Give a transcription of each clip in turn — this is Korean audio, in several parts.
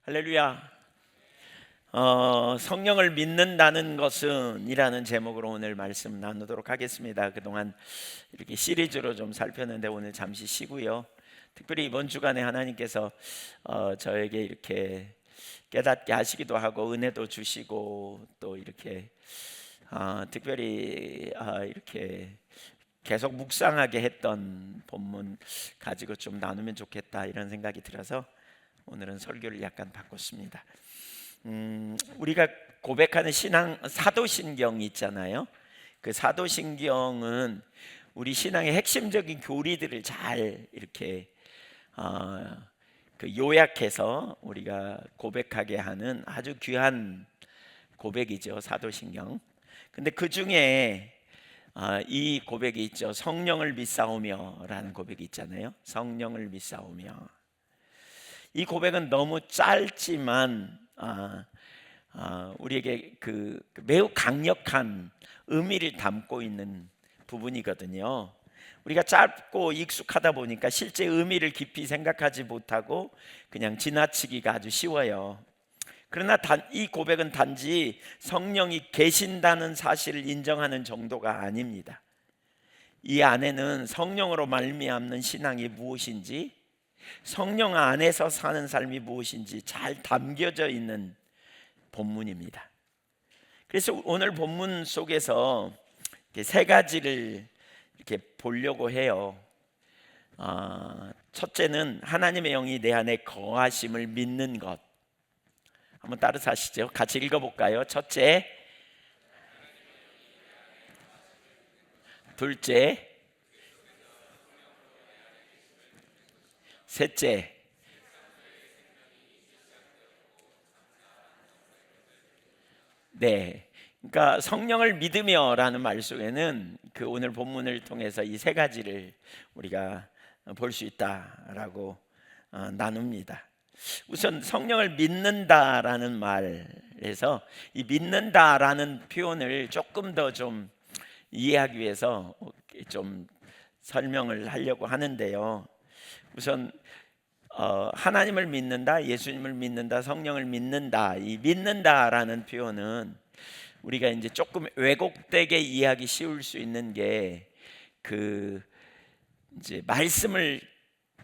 할렐루야. 성령을 믿는다는 것은 이라는 제목으로 오늘 말씀 나누도록 하겠습니다. 그동안 이렇게 시리즈로 좀 살폈는데 오늘 잠시 쉬고요. 특별히 이번 주간에 하나님께서 저에게 이렇게 깨닫게 하시기도 하고 은혜도 주시고 또 이렇게 특별히 이렇게 계속 묵상하게 했던 본문 가지고 좀 나누면 좋겠다 이런 생각이 들어서 오늘은 설교를 약간 바꿨습니다. 우리가 고백하는 신앙 사도신경이 있잖아요. 그 사도신경은 우리 신앙의 핵심적인 교리들을 잘 이렇게 그 요약해서 우리가 고백하게 하는 아주 귀한 고백이죠, 사도신경. 근데 그 중에 이 고백이 있죠. 성령을 믿사오며라는 고백이 있잖아요. 성령을 믿사오며. 이 고백은 너무 짧지만 우리에게 그 매우 강력한 의미를 담고 있는 부분이거든요. 우리가 짧고 익숙하다 보니까 실제 의미를 깊이 생각하지 못하고 그냥 지나치기가 아주 쉬워요. 그러나 이 고백은 단지 성령이 계신다는 사실을 인정하는 정도가 아닙니다. 이 안에는 성령으로 말미암는 신앙이 무엇인지, 성령 안에서 사는 삶이 무엇인지 잘 담겨져 있는 본문입니다. 그래서 오늘 본문 속에서 세 가지를 이렇게 보려고 해요. 첫째는 하나님의 영이 내 안에 거하심을 믿는 것. 한번 따라서 하시죠. 같이 읽어볼까요? 첫째, 둘째, 셋째. 네, 그러니까 성령을 믿으며라는 말 속에는 그 오늘 본문을 통해서 이 세 가지를 우리가 볼 수 있다라고 나눕니다. 우선 성령을 믿는다라는 말에서 이 믿는다라는 표현을 조금 더 좀 이해하기 위해서 좀 설명을 하려고 하는데요. 우선 하나님을 믿는다, 예수님을 믿는다, 성령을 믿는다. 이 믿는다라는 표현은 우리가 이제 조금 왜곡되게 이해하기 쉬울 수 있는 게 그 이제 말씀을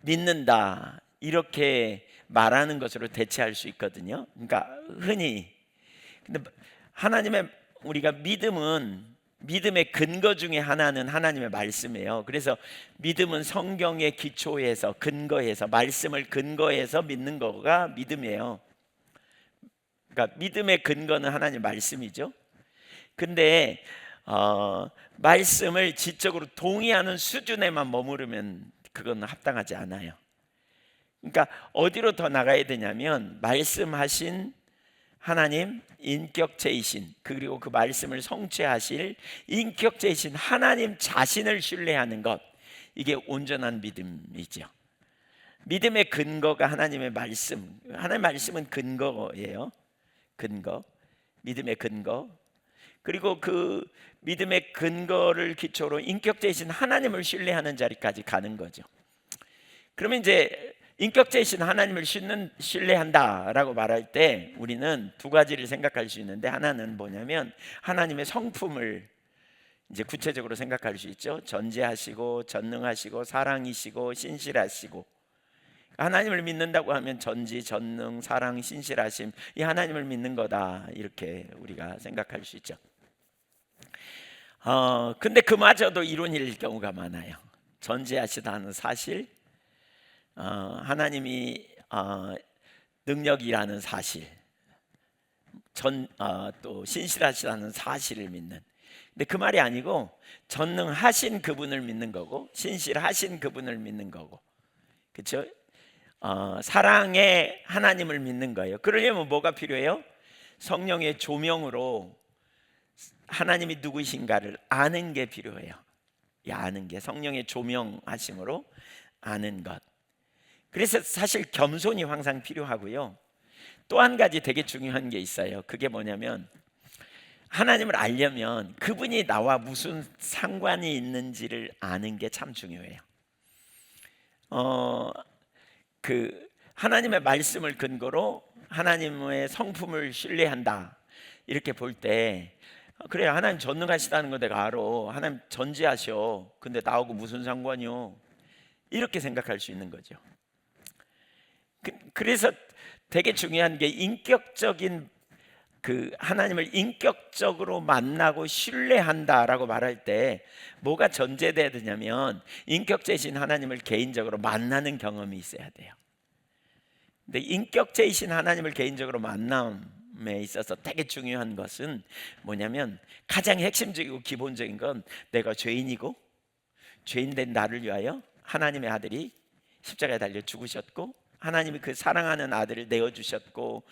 믿는다 이렇게 말하는 것으로 대체할 수 있거든요. 그러니까 흔히 근데 하나님의 우리가 믿음의 근거 중에 하나는 하나님의 말씀이에요. 그래서 믿음은 성경의 기초에서 근거해서 말씀을 근거해서 믿는 거가 믿음이에요. 그러니까 믿음의 근거는 하나님의 말씀이죠. 근데 말씀을 지적으로 동의하는 수준에만 머무르면 그건 합당하지 않아요. 그러니까 어디로 더 나가야 되냐면 말씀하신 하나님 인격체이신 그리고 그 말씀을 성취하실 인격체이신 하나님 자신을 신뢰하는 것, 이게 온전한 믿음이죠. 믿음의 근거가 하나님의 말씀. 하나님의 말씀은 근거예요. 근거. 믿음의 근거. 그리고 그 믿음의 근거를 기초로 인격체이신 하나님을 신뢰하는 자리까지 가는 거죠. 그러면 이제 인격체이신 하나님을 신뢰한다라고 말할 때 우리는 두 가지를 생각할 수 있는데, 하나는 뭐냐면 하나님의 성품을 이제 구체적으로 생각할 수 있죠. 전지하시고 전능하시고 사랑이시고 신실하시고. 하나님을 믿는다고 하면 전지, 전능, 사랑, 신실하심, 이 하나님을 믿는 거다 이렇게 우리가 생각할 수 있죠. 근데 그마저도 이론일 경우가 많아요. 전지하시다는 사실, 하나님이 능력이라는 사실, 또 신실하시다는 사실을 믿는. 근데 그 말이 아니고 전능하신 그분을 믿는 거고 신실하신 그분을 믿는 거고, 그렇죠? 사랑의 하나님을 믿는 거예요. 그러려면 뭐가 필요해요? 성령의 조명으로 하나님이 누구신가를 아는 게 필요해요. 이 아는 게 성령의 조명하심으로 아는 것. 그래서 사실 겸손이 항상 필요하고요. 또 한 가지 되게 중요한 게 있어요. 그게 뭐냐면 하나님을 알려면 그분이 나와 무슨 상관이 있는지를 아는 게 참 중요해요. 그 하나님의 말씀을 근거로 하나님의 성품을 신뢰한다 이렇게 볼 때, 그래 하나님 전능하시다는 거 내가 알아, 하나님 전지하셔, 근데 나하고 무슨 상관이요, 이렇게 생각할 수 있는 거죠. 그래서 되게 중요한 게 인격적인 하나님을 인격적으로 만나고 신뢰한다라고 말할 때 뭐가 전제돼야 되냐면 인격체이신 하나님을 개인적으로 만나는 경험이 있어야 돼요. 근데 인격체이신 하나님을 개인적으로 만남에 있어서 되게 중요한 것은 뭐냐면, 가장 핵심적이고 기본적인 건 내가 죄인이고 죄인된 나를 위하여 하나님의 아들이 십자가에 달려 죽으셨고, 하나님이 그 사랑하는 아들을 내어주셨고,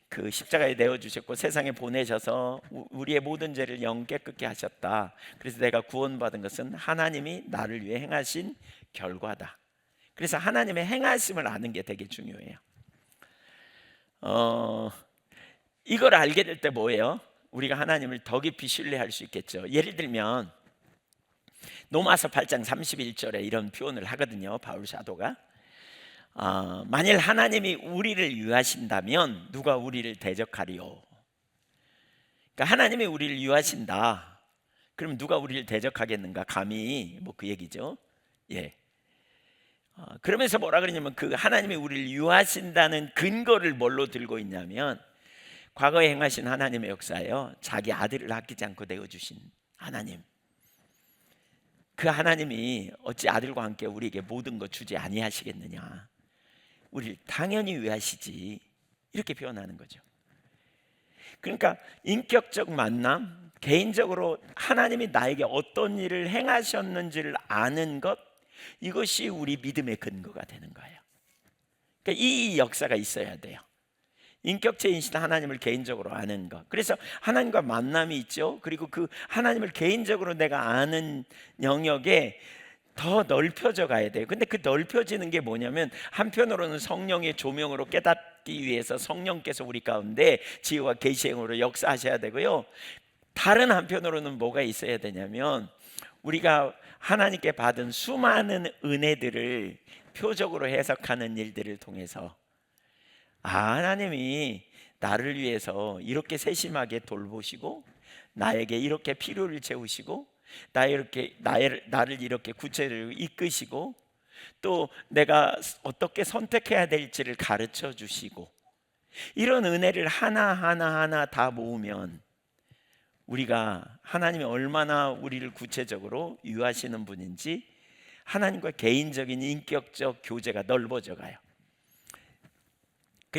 그 십자가에 내어주셨고 세상에 보내셔서 우리의 모든 죄를 영 깨끗게 하셨다. 그래서 내가 구원받은 것은 하나님이 나를 위해 행하신 결과다. 그래서 하나님의 행하심을 아는 게 되게 중요해요. 이걸 알게 될 때 뭐예요? 우리가 하나님을 더 깊이 신뢰할 수 있겠죠. 예를 들면 로마서 8장 31절에 이런 표현을 하거든요, 바울 사도가. 만일 하나님이 우리를 위하신다면 누가 우리를 대적하리요? 그러니까 하나님이 우리를 위하신다, 그럼 누가 우리를 대적하겠는가? 감히, 뭐 그 얘기죠. 예. 그러면서 뭐라 그러냐면, 그 하나님이 우리를 위하신다는 근거를 뭘로 들고 있냐면, 과거에 행하신 하나님의 역사예요. 자기 아들을 아끼지 않고 내어주신 하나님, 그 하나님이 어찌 아들과 함께 우리에게 모든 것 주지 아니하시겠느냐, 우리를 당연히 위하시지, 이렇게 표현하는 거죠. 그러니까 인격적 만남, 개인적으로 하나님이 나에게 어떤 일을 행하셨는지를 아는 것, 이것이 우리 믿음의 근거가 되는 거예요. 그러니까 이 역사가 있어야 돼요. 인격체이신 하나님을 개인적으로 아는 것. 그래서 하나님과 만남이 있죠. 그리고 그 하나님을 개인적으로 내가 아는 영역에 더 넓혀져 가야 돼요. 근데 그 넓혀지는 게 뭐냐면, 한편으로는 성령의 조명으로 깨닫기 위해서 성령께서 우리 가운데 지혜와 계시행으로 역사하셔야 되고요. 다른 한편으로는 뭐가 있어야 되냐면, 우리가 하나님께 받은 수많은 은혜들을 표적으로 해석하는 일들을 통해서, 하나님이 나를 위해서 이렇게 세심하게 돌보시고, 나에게 이렇게 필요를 채우시고, 나를 이렇게 구체적으로 이끄시고, 또 내가 어떻게 선택해야 될지를 가르쳐 주시고, 이런 은혜를 하나하나 다 모으면 우리가 하나님이 얼마나 우리를 구체적으로 유하시는 분인지, 하나님과 개인적인 인격적 교제가 넓어져 가요.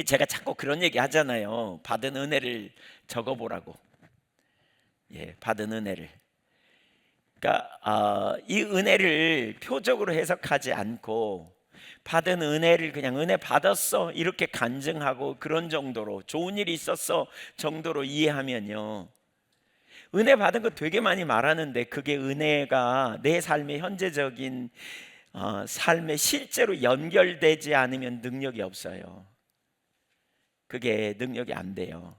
제가 자꾸 그런 얘기 하잖아요. 받은 은혜를 적어보라고. 예, 받은 은혜를. 그러니까 이 은혜를 표적으로 해석하지 않고, 받은 은혜를 그냥 은혜 받았어 이렇게 간증하고, 그런 정도로 좋은 일이 있었어 정도로 이해하면요, 은혜 받은 거 되게 많이 말하는데 그게 은혜가 내 삶의 현재적인 삶에 실제로 연결되지 않으면 능력이 없어요. 그게 능력이 안 돼요.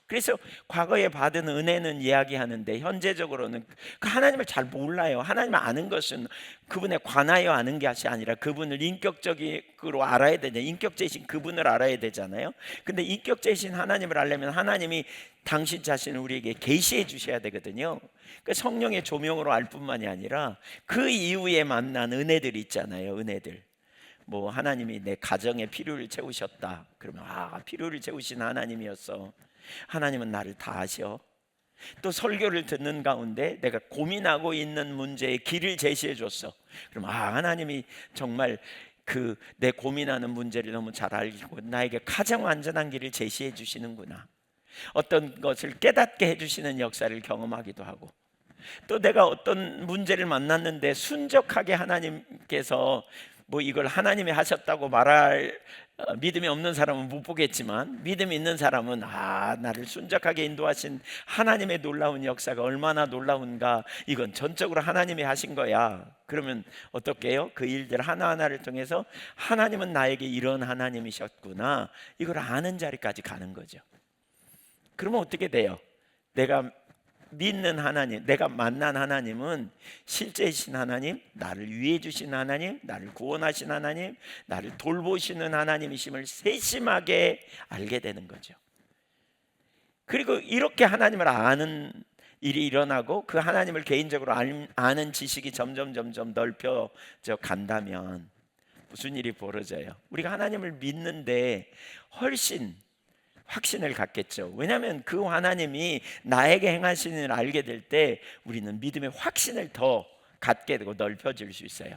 그래서 과거에 받은 은혜는 이야기하는데 현재적으로는 그 하나님을 잘 몰라요. 하나님을 아는 것은 그분에 관하여 아는 것이 아니라 그분을 인격적으로 알아야 되잖아요. 인격체이신 그분을 알아야 되잖아요. 근데 인격체이신 하나님을 알려면 하나님이 당신 자신을 우리에게 계시해 주셔야 되거든요. 그 성령의 조명으로 알 뿐만이 아니라 그 이후에 만난 은혜들 있잖아요. 은혜들. 뭐 하나님이 내 가정의 필요를 채우셨다, 그러면 필요를 채우신 하나님이었어. 하나님은 나를 다 아셔. 또 설교를 듣는 가운데 내가 고민하고 있는 문제에 길을 제시해 줬어. 그럼 하나님이 정말 내 고민하는 문제를 너무 잘 알고 나에게 가장 안전한 길을 제시해 주시는구나. 어떤 것을 깨닫게 해주시는 역사를 경험하기도 하고, 또 내가 어떤 문제를 만났는데 순적하게 하나님께서 뭐 이걸 하나님이 하셨다고 말할 믿음이 없는 사람은 못 보겠지만, 믿음이 있는 사람은 나를 순적하게 인도하신 하나님의 놀라운 역사가 얼마나 놀라운가, 이건 전적으로 하나님이 하신 거야. 그러면 어떻게 해요? 그 일들 하나하나를 통해서 하나님은 나에게 이런 하나님이셨구나, 이걸 아는 자리까지 가는 거죠. 그러면 어떻게 돼요? 내가 믿는 하나님, 내가 만난 하나님은 실제이신 하나님, 나를 위해 주신 하나님, 나를 구원하신 하나님, 나를 돌보시는 하나님이심을 세심하게 알게 되는 거죠. 그리고 이렇게 하나님을 아는 일이 일어나고 그 하나님을 개인적으로 아는 지식이 점점 넓혀져 간다면 무슨 일이 벌어져요? 우리가 하나님을 믿는데 훨씬 확신을 갖겠죠. 왜냐하면 그 하나님이 나에게 행하시는 일을 알게 될 때 우리는 믿음의 확신을 더 갖게 되고 넓혀질 수 있어요.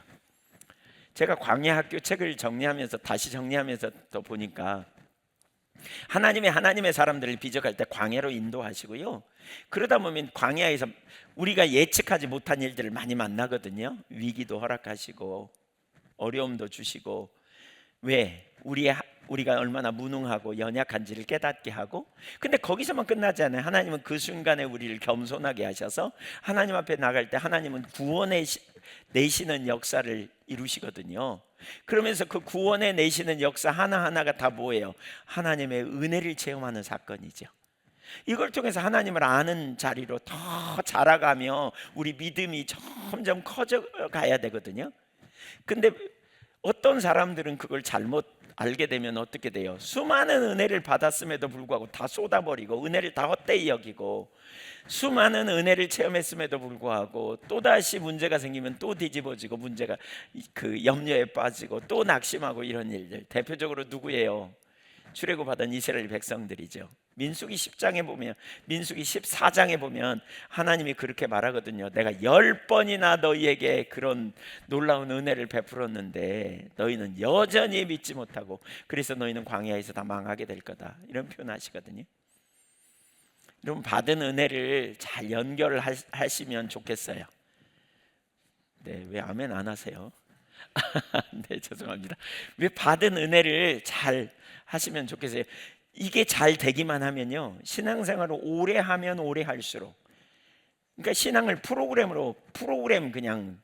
제가 광야학교 책을 정리하면서 다시 정리하면서 또 보니까 하나님의 사람들을 비적할 때 광야로 인도하시고요. 그러다 보면 광야에서 우리가 예측하지 못한 일들을 많이 만나거든요. 위기도 허락하시고 어려움도 주시고, 왜? 우리가 얼마나 무능하고 연약한지를 깨닫게 하고, 근데 거기서만 끝나지 않아요. 하나님은 그 순간에 우리를 겸손하게 하셔서 하나님 앞에 나갈 때 하나님은 구원해 내시는 역사를 이루시거든요. 그러면서 그 구원해 내시는 역사 하나하나가 다 뭐예요? 하나님의 은혜를 체험하는 사건이죠. 이걸 통해서 하나님을 아는 자리로 더 자라가며 우리 믿음이 점점 커져 가야 되거든요. 근데 어떤 사람들은 그걸 잘못 알게 되면 어떻게 돼요? 수많은 은혜를 받았음에도 불구하고 다 쏟아버리고 은혜를 다 헛되이 여기고, 수많은 은혜를 체험했음에도 불구하고 또다시 문제가 생기면 또 뒤집어지고 문제가 그 염려에 빠지고 또 낙심하고, 이런 일들 대표적으로 누구예요? 출애굽하던 이스라엘 백성들이죠. 민수기 10장에 보면, 민수기 14장에 보면 하나님이 그렇게 말하거든요. 내가 10번이나 너희에게 그런 놀라운 은혜를 베풀었는데 너희는 여전히 믿지 못하고 그래서 너희는 광야에서 다 망하게 될 거다, 이런 표현하시거든요. 여러분, 받은 은혜를 잘 연결을 하시면 좋겠어요. 네, 왜 아멘 안 하세요? 네, 죄송합니다. 왜 받은 은혜를 잘 하시면 좋겠어요. 이게 잘 되기만 하면요, 신앙생활을 오래 하면 오래 할수록, 그러니까 신앙을 프로그램 그냥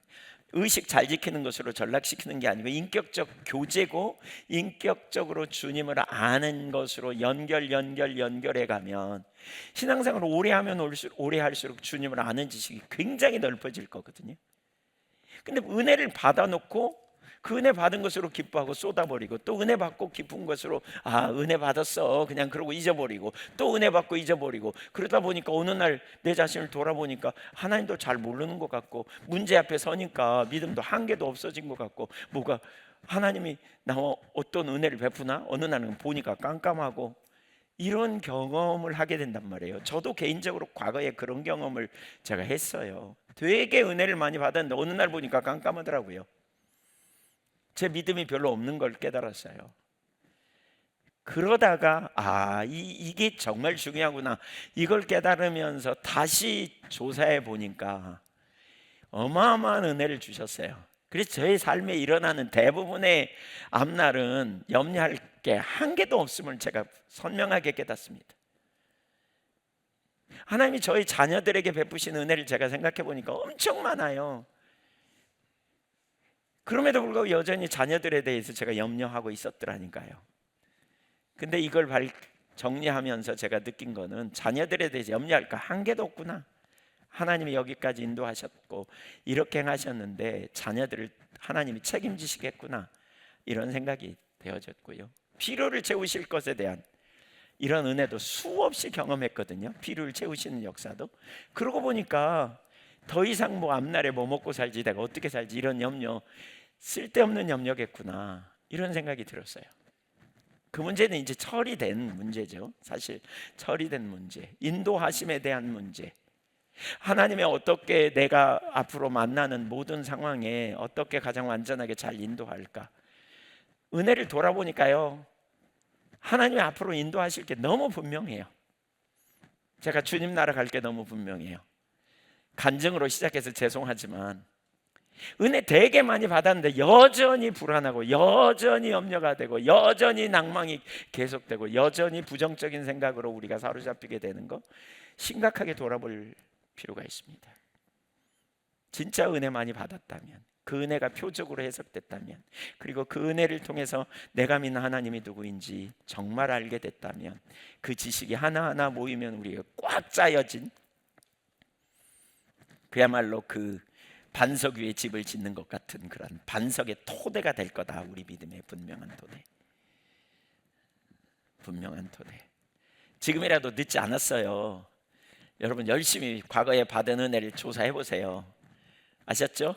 의식 잘 지키는 것으로 전락시키는 게 아니고 인격적 교제고, 인격적으로 주님을 아는 것으로 연결해 가면 신앙생활을 오래 하면 오래 할수록 주님을 아는 지식이 굉장히 넓어질 거거든요. 근데 은혜를 받아놓고 그 은혜 받은 것으로 기뻐하고 쏟아버리고, 또 은혜 받고 기쁜 것으로 은혜 받았어 그냥 그러고 잊어버리고, 또 은혜 받고 잊어버리고, 그러다 보니까 어느 날 내 자신을 돌아보니까 하나님도 잘 모르는 것 같고, 문제 앞에 서니까 믿음도 한계도 없어진 것 같고, 뭐가 하나님이 나와 어떤 은혜를 베푸나 어느 날은 보니까 깜깜하고, 이런 경험을 하게 된단 말이에요. 저도 개인적으로 과거에 그런 경험을 제가 했어요. 되게 은혜를 많이 받았는데 어느 날 보니까 깜깜하더라고요. 제 믿음이 별로 없는 걸 깨달았어요. 그러다가 이게 정말 중요하구나, 이걸 깨달으면서 다시 조사해 보니까 어마어마한 은혜를 주셨어요. 그래서 저의 삶에 일어나는 대부분의 앞날은 염려할 게 한 개도 없음을 제가 선명하게 깨닫습니다. 하나님이 저희 자녀들에게 베푸신 은혜를 제가 생각해 보니까 엄청 많아요. 그럼에도 불구하고 여전히 자녀들에 대해서 제가 염려하고 있었더라니까요. 근데 이걸 정리하면서 제가 느낀 거는 자녀들에 대해서 염려할 거 한 개도 없구나. 하나님이 여기까지 인도하셨고 이렇게 행하셨는데 자녀들을 하나님이 책임지시겠구나, 이런 생각이 되어졌고요. 필요를 채우실 것에 대한 이런 은혜도 수없이 경험했거든요. 필요를 채우시는 역사도. 그러고 보니까 더 이상 앞날에 뭐 먹고 살지, 내가 어떻게 살지, 이런 염려, 쓸데없는 염려겠구나, 이런 생각이 들었어요. 그 문제는 이제 처리된 문제죠. 사실 처리된 문제, 인도하심에 대한 문제, 하나님의 어떻게 내가 앞으로 만나는 모든 상황에 어떻게 가장 완전하게 잘 인도할까. 은혜를 돌아보니까요, 하나님이 앞으로 인도하실 게 너무 분명해요. 제가 주님 나라 갈 게 너무 분명해요. 간증으로 시작해서 죄송하지만 은혜 되게 많이 받았는데 여전히 불안하고, 여전히 염려가 되고, 여전히 낭망이 계속되고, 여전히 부정적인 생각으로 우리가 사로잡히게 되는 거 심각하게 돌아볼 필요가 있습니다. 진짜 은혜 많이 받았다면, 그 은혜가 표적으로 해석됐다면, 그리고 그 은혜를 통해서 내가 믿는 하나님이 누구인지 정말 알게 됐다면, 그 지식이 하나하나 모이면 우리가 꽉 짜여진 그야말로 그 반석 위에 집을 짓는 것 같은 그런 반석의 토대가 될 거다. 우리 믿음의 분명한 토대. 분명한 토대. 지금이라도 늦지 않았어요. 여러분 열심히 과거에 받은 은혜를 조사해 보세요. 아셨죠?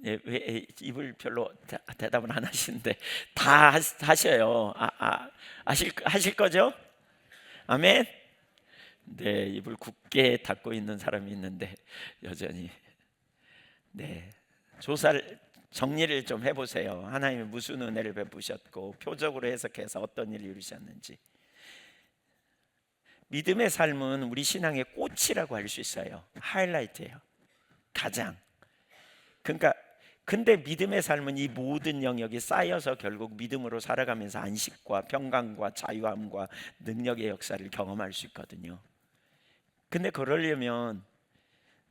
예, 왜 입을 별로 대답을 안 하시는데 다 하셔요. 하실 거죠? 아멘. 네, 입을 굳게 닫고 있는 사람이 있는데 여전히 네, 조사를 정리를 좀 해보세요. 하나님이 무슨 은혜를 베푸셨고 표적으로 해석해서 어떤 일을 이루셨는지. 믿음의 삶은 우리 신앙의 꽃이라고 할 수 있어요. 하이라이트예요. 가장. 그러니까 근데 믿음의 삶은 이 모든 영역이 쌓여서 결국 믿음으로 살아가면서 안식과 평강과 자유함과 능력의 역사를 경험할 수 있거든요. 근데 그러려면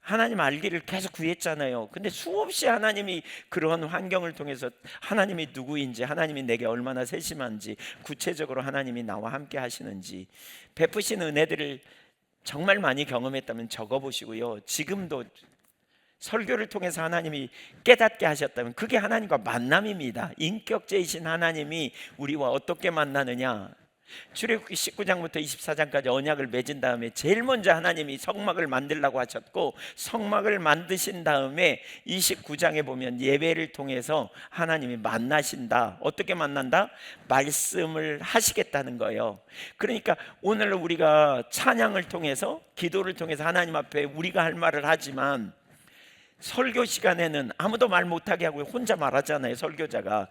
하나님 알기를 계속 구했잖아요. 근데 수없이 하나님이 그런 환경을 통해서 하나님이 누구인지, 하나님이 내게 얼마나 세심한지, 구체적으로 하나님이 나와 함께 하시는지 베푸신 은혜들을 정말 많이 경험했다면 적어보시고요. 지금도 설교를 통해서 하나님이 깨닫게 하셨다면 그게 하나님과 만남입니다. 인격제이신 하나님이 우리와 어떻게 만나느냐. 출애굽기 19장부터 24장까지 언약을 맺은 다음에 제일 먼저 하나님이 성막을 만들라고 하셨고, 성막을 만드신 다음에 29장에 보면 예배를 통해서 하나님이 만나신다. 어떻게 만난다? 말씀을 하시겠다는 거예요. 그러니까 오늘 우리가 찬양을 통해서, 기도를 통해서 하나님 앞에 우리가 할 말을 하지만 설교 시간에는 아무도 말 못하게 하고 혼자 말하잖아요. 설교자가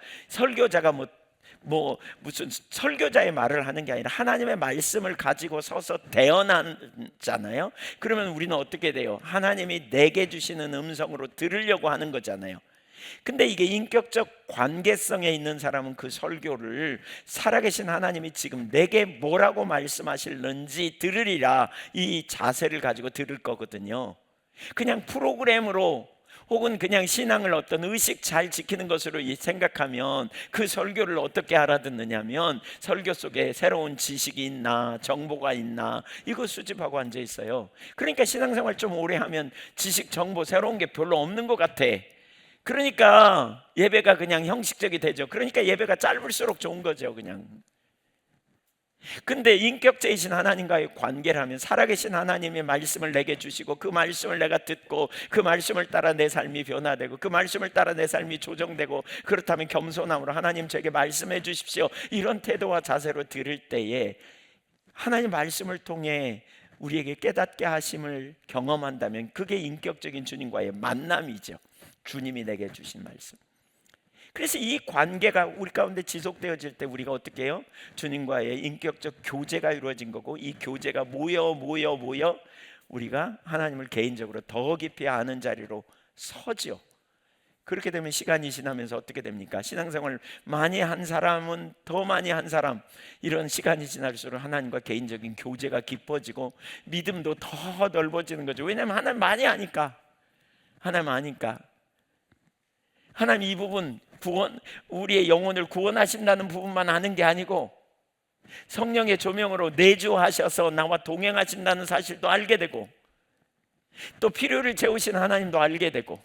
무슨 설교자의 말을 하는 게 아니라 하나님의 말씀을 가지고 서서 대언하잖아요. 그러면 우리는 어떻게 돼요? 하나님이 내게 주시는 음성으로 들으려고 하는 거잖아요. 근데 이게 인격적 관계성에 있는 사람은 그 설교를 살아계신 하나님이 지금 내게 뭐라고 말씀하실는지 들으리라, 이 자세를 가지고 들을 거거든요. 그냥 프로그램으로 혹은 그냥 신앙을 어떤 의식 잘 지키는 것으로 생각하면 그 설교를 어떻게 알아듣느냐면 설교 속에 새로운 지식이 있나 정보가 있나 이거 수집하고 앉아 있어요. 그러니까 신앙생활 좀 오래 하면 지식 정보 새로운 게 별로 없는 것 같아. 그러니까 예배가 그냥 형식적이 되죠. 그러니까 예배가 짧을수록 좋은 거죠. 그냥. 근데 인격제이신 하나님과의 관계를 하면 살아계신 하나님의 말씀을 내게 주시고 그 말씀을 내가 듣고 그 말씀을 따라 내 삶이 변화되고 그 말씀을 따라 내 삶이 조정되고, 그렇다면 겸손함으로 하나님 저에게 말씀해 주십시오, 이런 태도와 자세로 들을 때에 하나님 말씀을 통해 우리에게 깨닫게 하심을 경험한다면 그게 인격적인 주님과의 만남이죠. 주님이 내게 주신 말씀. 그래서 이 관계가 우리 가운데 지속되어질 때 우리가 어떻게 해요? 주님과의 인격적 교제가 이루어진 거고, 이 교제가 모여 우리가 하나님을 개인적으로 더 깊이 아는 자리로 서죠. 그렇게 되면 시간이 지나면서 어떻게 됩니까? 신앙생활 많이 한 사람은 더 많이 한 사람, 이런 시간이 지날수록 하나님과 개인적인 교제가 깊어지고 믿음도 더 넓어지는 거죠. 왜냐하면 하나님 많이 아니까. 하나님 이 부분 우리의 영혼을 구원하신다는 부분만 아는 게 아니고 성령의 조명으로 내주하셔서 나와 동행하신다는 사실도 알게 되고, 또 필요를 채우신 하나님도 알게 되고,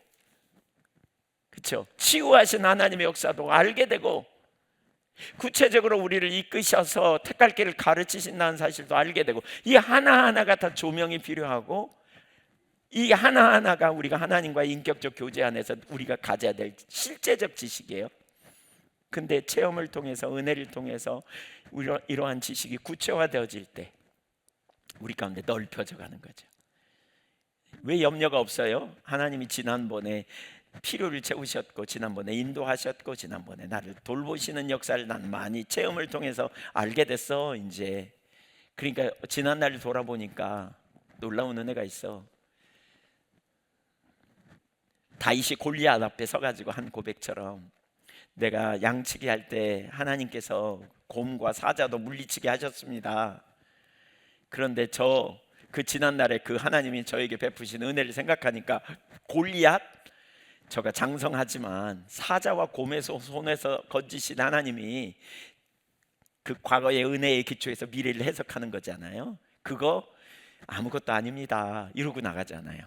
그렇죠? 치유하신 하나님의 역사도 알게 되고, 구체적으로 우리를 이끄셔서 택할 길을 가르치신다는 사실도 알게 되고, 이 하나하나가 다 조명이 필요하고, 이 하나하나가 우리가 하나님과의 인격적 교제 안에서 우리가 가져야 될 실제적 지식이에요. 근데 체험을 통해서, 은혜를 통해서 이러한 지식이 구체화되어질 때 우리 가운데 넓혀져 가는 거죠. 왜 염려가 없어요? 하나님이 지난번에 필요를 채우셨고, 지난번에 인도하셨고, 지난번에 나를 돌보시는 역사를 난 많이 체험을 통해서 알게 됐어 이제. 그러니까 지난 날을 돌아보니까 놀라운 은혜가 있어. 다윗이 골리앗 앞에 서가지고 한 고백처럼, 내가 양치기 할 때 하나님께서 곰과 사자도 물리치게 하셨습니다. 그런데 그 지난날에 그 하나님이 저에게 베푸신 은혜를 생각하니까 골리앗, 저가 장성하지만 사자와 곰의 손에서 건지신 하나님이 그 과거의 은혜의 기초에서 미래를 해석하는 거잖아요. 그거 아무것도 아닙니다 이러고 나가잖아요.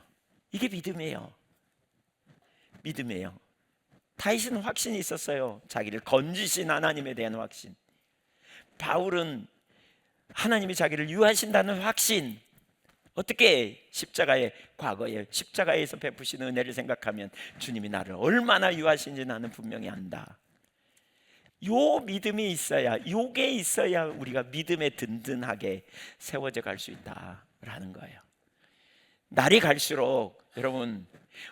이게 믿음이에요. 믿음이에요. 다윗은 확신이 있었어요. 자기를 건지신 하나님에 대한 확신. 바울은 하나님이 자기를 유하신다는 확신. 어떻게 십자가의 과거에 십자가에서 베푸신 은혜를 생각하면 주님이 나를 얼마나 유하신지 나는 분명히 안다. 요 믿음이 있어야, 요게 있어야 우리가 믿음에 든든하게 세워져 갈 수 있다라는 거예요. 날이 갈수록 여러분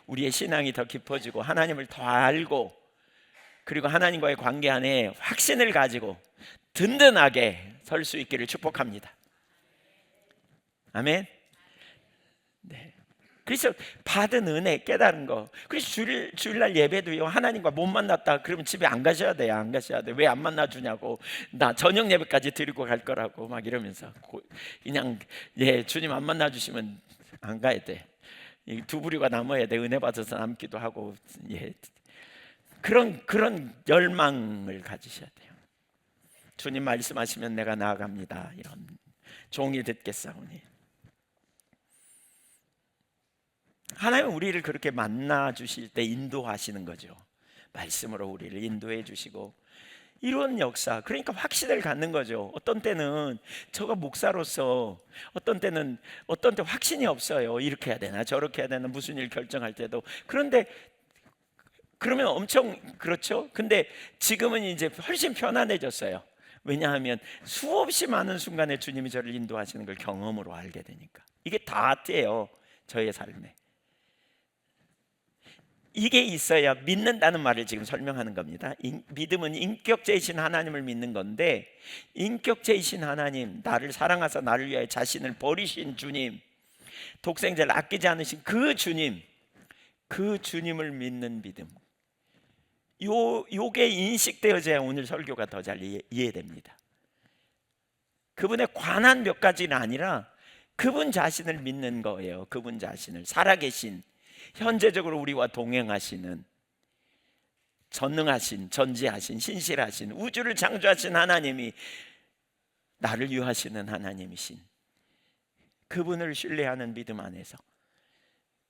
우리의 신앙이 더 깊어지고 하나님을 더 알고 그리고 하나님과의 관계 안에 확신을 가지고 든든하게 설 수 있기를 축복합니다. 아멘. 네. 그래서 받은 은혜 깨달은 거. 그래서 주일날 예배도요, 하나님과 못 만났다 그러면 집에 안 가셔야 돼요. 안 가셔야 돼. 왜 안 만나 주냐고. 나 저녁 예배까지 드리고 갈 거라고 막 이러면서 그냥 주님 안 만나 주시면 안 가야 돼. 두 부류가 남아야 돼. 은혜 받아서 남기도 하고. 그런 열망을 가지셔야 돼요. 주님 말씀하시면 내가 나아갑니다. 이런 종이 듣겠사오니. 하나님은 우리를 그렇게 만나 주실 때 인도하시는 거죠. 말씀으로 우리를 인도해 주시고 이런 역사, 그러니까 확신을 갖는 거죠. 어떤 때는 저가 목사로서 어떤 때 확신이 없어요. 이렇게 해야 되나 저렇게 해야 되나 무슨 일 결정할 때도. 그런데 그러면 엄청 그렇죠. 근데 지금은 이제 훨씬 편안해졌어요. 왜냐하면 수없이 많은 순간에 주님이 저를 인도하시는 걸 경험으로 알게 되니까. 이게 다예요. 저의 삶에. 이게 있어야 믿는다는 말을 지금 설명하는 겁니다. 믿음은 인격체이신 하나님을 믿는 건데, 인격체이신 하나님, 나를 사랑하사 나를 위하여 자신을 버리신 주님, 독생자를 아끼지 않으신 그 주님, 그 주님을 믿는 믿음, 요게 인식되어져야 오늘 설교가 더 잘 이해됩니다. 그분에 관한 몇 가지는 아니라 그분 자신을 믿는 거예요. 그분 자신을, 살아계신, 현재적으로 우리와 동행하시는, 전능하신, 전지하신, 신실하신, 우주를 창조하신 하나님이 나를 유하시는 하나님이신 그분을 신뢰하는 믿음 안에서,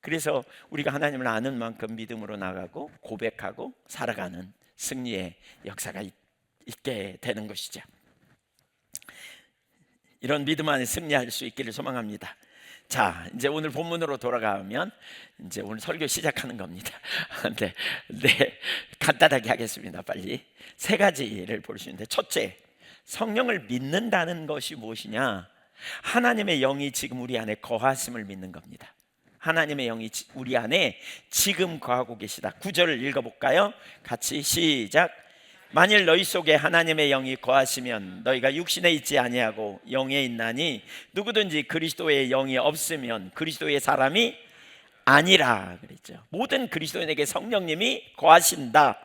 그래서 우리가 하나님을 아는 만큼 믿음으로 나가고 고백하고 살아가는 승리의 역사가 있게 되는 것이죠. 이런 믿음 안에 승리할 수 있기를 소망합니다. 자, 이제 오늘 본문으로 돌아가면 이제 오늘 설교 시작하는 겁니다. 네, 간단하게 하겠습니다. 빨리 세 가지를 볼 수 있는데, 첫째, 성령을 믿는다는 것이 무엇이냐? 하나님의 영이 지금 우리 안에 거하심을 믿는 겁니다. 하나님의 영이 우리 안에 지금 거하고 계시다. 9절을 읽어볼까요? 같이 시작. 만일 너희 속에 하나님의 영이 거하시면 너희가 육신에 있지 아니하고 영에 있나니 누구든지 그리스도의 영이 없으면 그리스도의 사람이 아니라 그랬죠. 모든 그리스도인에게 성령님이 거하신다.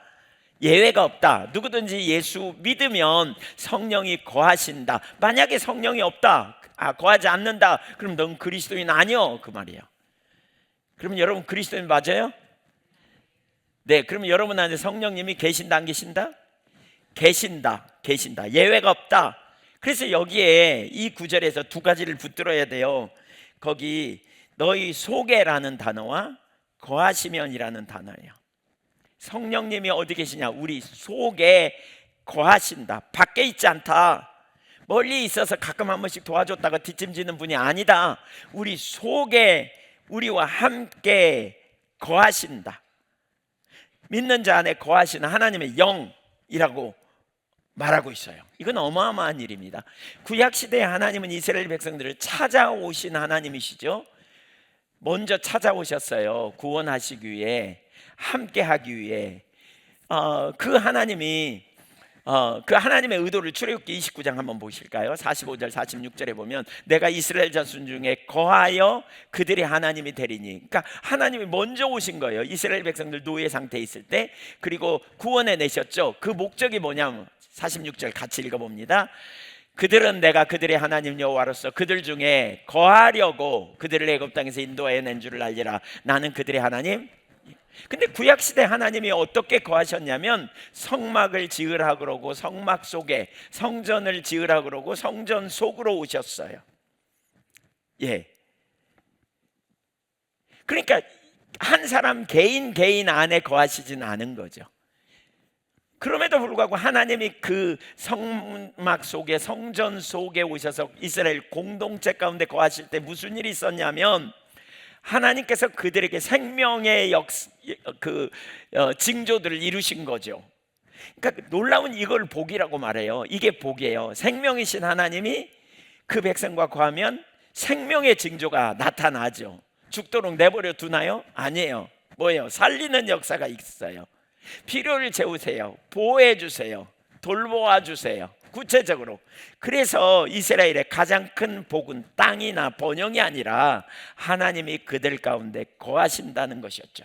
예외가 없다. 누구든지 예수 믿으면 성령이 거하신다. 만약에 성령이 없다, 거하지 않는다, 그럼 넌 그리스도인 아니요, 그 말이에요. 그러면 여러분 그리스도인 맞아요? 네, 그러면 여러분 안에 성령님이 계신다 안 계신다? 계신다. 예외가 없다. 그래서 여기에 이 구절에서 두 가지를 붙들어야 돼요. 거기 너희 속에라는 단어와 거하시면이라는 단어예요. 성령님이 어디 계시냐? 우리 속에 거하신다. 밖에 있지 않다. 멀리 있어서 가끔 한 번씩 도와줬다가 뒷짐지는 분이 아니다. 우리 속에 우리와 함께 거하신다. 믿는 자 안에 거하시는 하나님의 영이라고 말하고 있어요. 이건 어마어마한 일입니다. 구약시대에 하나님은 이스라엘 백성들을 찾아오신 하나님이시죠. 먼저 찾아오셨어요. 구원하시기 위해, 함께 하기 위해. 그 하나님의 의도를 출애굽기 29장 한번 보실까요? 45절 46절에 보면 내가 이스라엘 자손 중에 거하여 그들의 하나님이 되리니. 그러니까 하나님이 먼저 오신 거예요. 이스라엘 백성들 노예 상태에 있을 때. 그리고 구원해 내셨죠. 그 목적이 뭐냐면 46절 같이 읽어봅니다. 그들은 내가 그들의 하나님 여호와로서 그들 중에 거하려고 그들을 애굽 땅에서 인도해 낸 줄을 알리라. 나는 그들의 하나님. 근데 구약시대 하나님이 어떻게 거하셨냐면 성막을 지으라 그러고 성막 속에 성전을 지으라 그러고 성전 속으로 오셨어요. 그러니까 한 사람 개인 안에 거하시지는 않은 거죠. 그럼에도 불구하고 하나님이 그 성막 속에, 성전 속에 오셔서 이스라엘 공동체 가운데 거하실 때 무슨 일이 있었냐면, 하나님께서 그들에게 생명의 징조들을 이루신 거죠. 그러니까 놀라운 이걸 복이라고 말해요. 이게 복이에요. 생명이신 하나님이 그 백성과 거하면 생명의 징조가 나타나죠. 죽도록 내버려 두나요? 아니에요. 뭐예요? 살리는 역사가 있어요. 필요를 채우세요. 보호해 주세요. 돌보아 주세요. 구체적으로. 그래서 이스라엘의 가장 큰 복은 땅이나 번영이 아니라 하나님이 그들 가운데 거하신다는 것이었죠.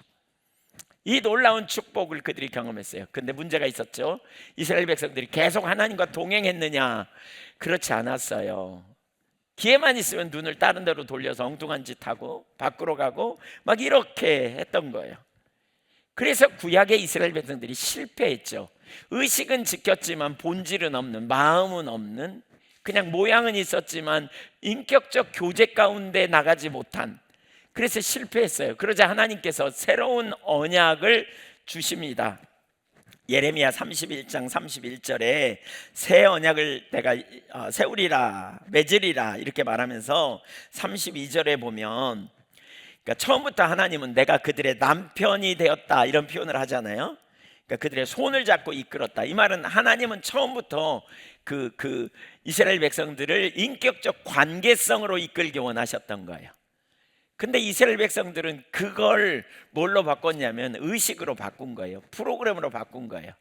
이 놀라운 축복을 그들이 경험했어요. 근데 문제가 있었죠. 이스라엘 백성들이 계속 하나님과 동행했느냐? 그렇지 않았어요. 기회만 있으면 눈을 다른 데로 돌려서 엉뚱한 짓 하고 밖으로 가고 막 이렇게 했던 거예요. 그래서 구약의 이스라엘 백성들이 실패했죠. 의식은 지켰지만 본질은 없는, 마음은 없는, 그냥 모양은 있었지만 인격적 교제 가운데 나가지 못한, 그래서 실패했어요. 그러자 하나님께서 새로운 언약을 주십니다. 예레미야 31장 31절에 새 언약을 내가 세우리라, 맺으리라 이렇게 말하면서 32절에 보면, 그러니까 처음부터 하나님은 내가 그들의 남편이 되었다 이런 표현을 하잖아요. 그러니까 그들의 손을 잡고 이끌었다. 이 말은 하나님은 처음부터 그 이스라엘 백성들을 인격적 관계성으로 이끌기 원하셨던 거예요. 근데 이스라엘 백성들은 그걸 뭘로 바꿨냐면 의식으로 바꾼 거예요. 프로그램으로 바꾼 거예요.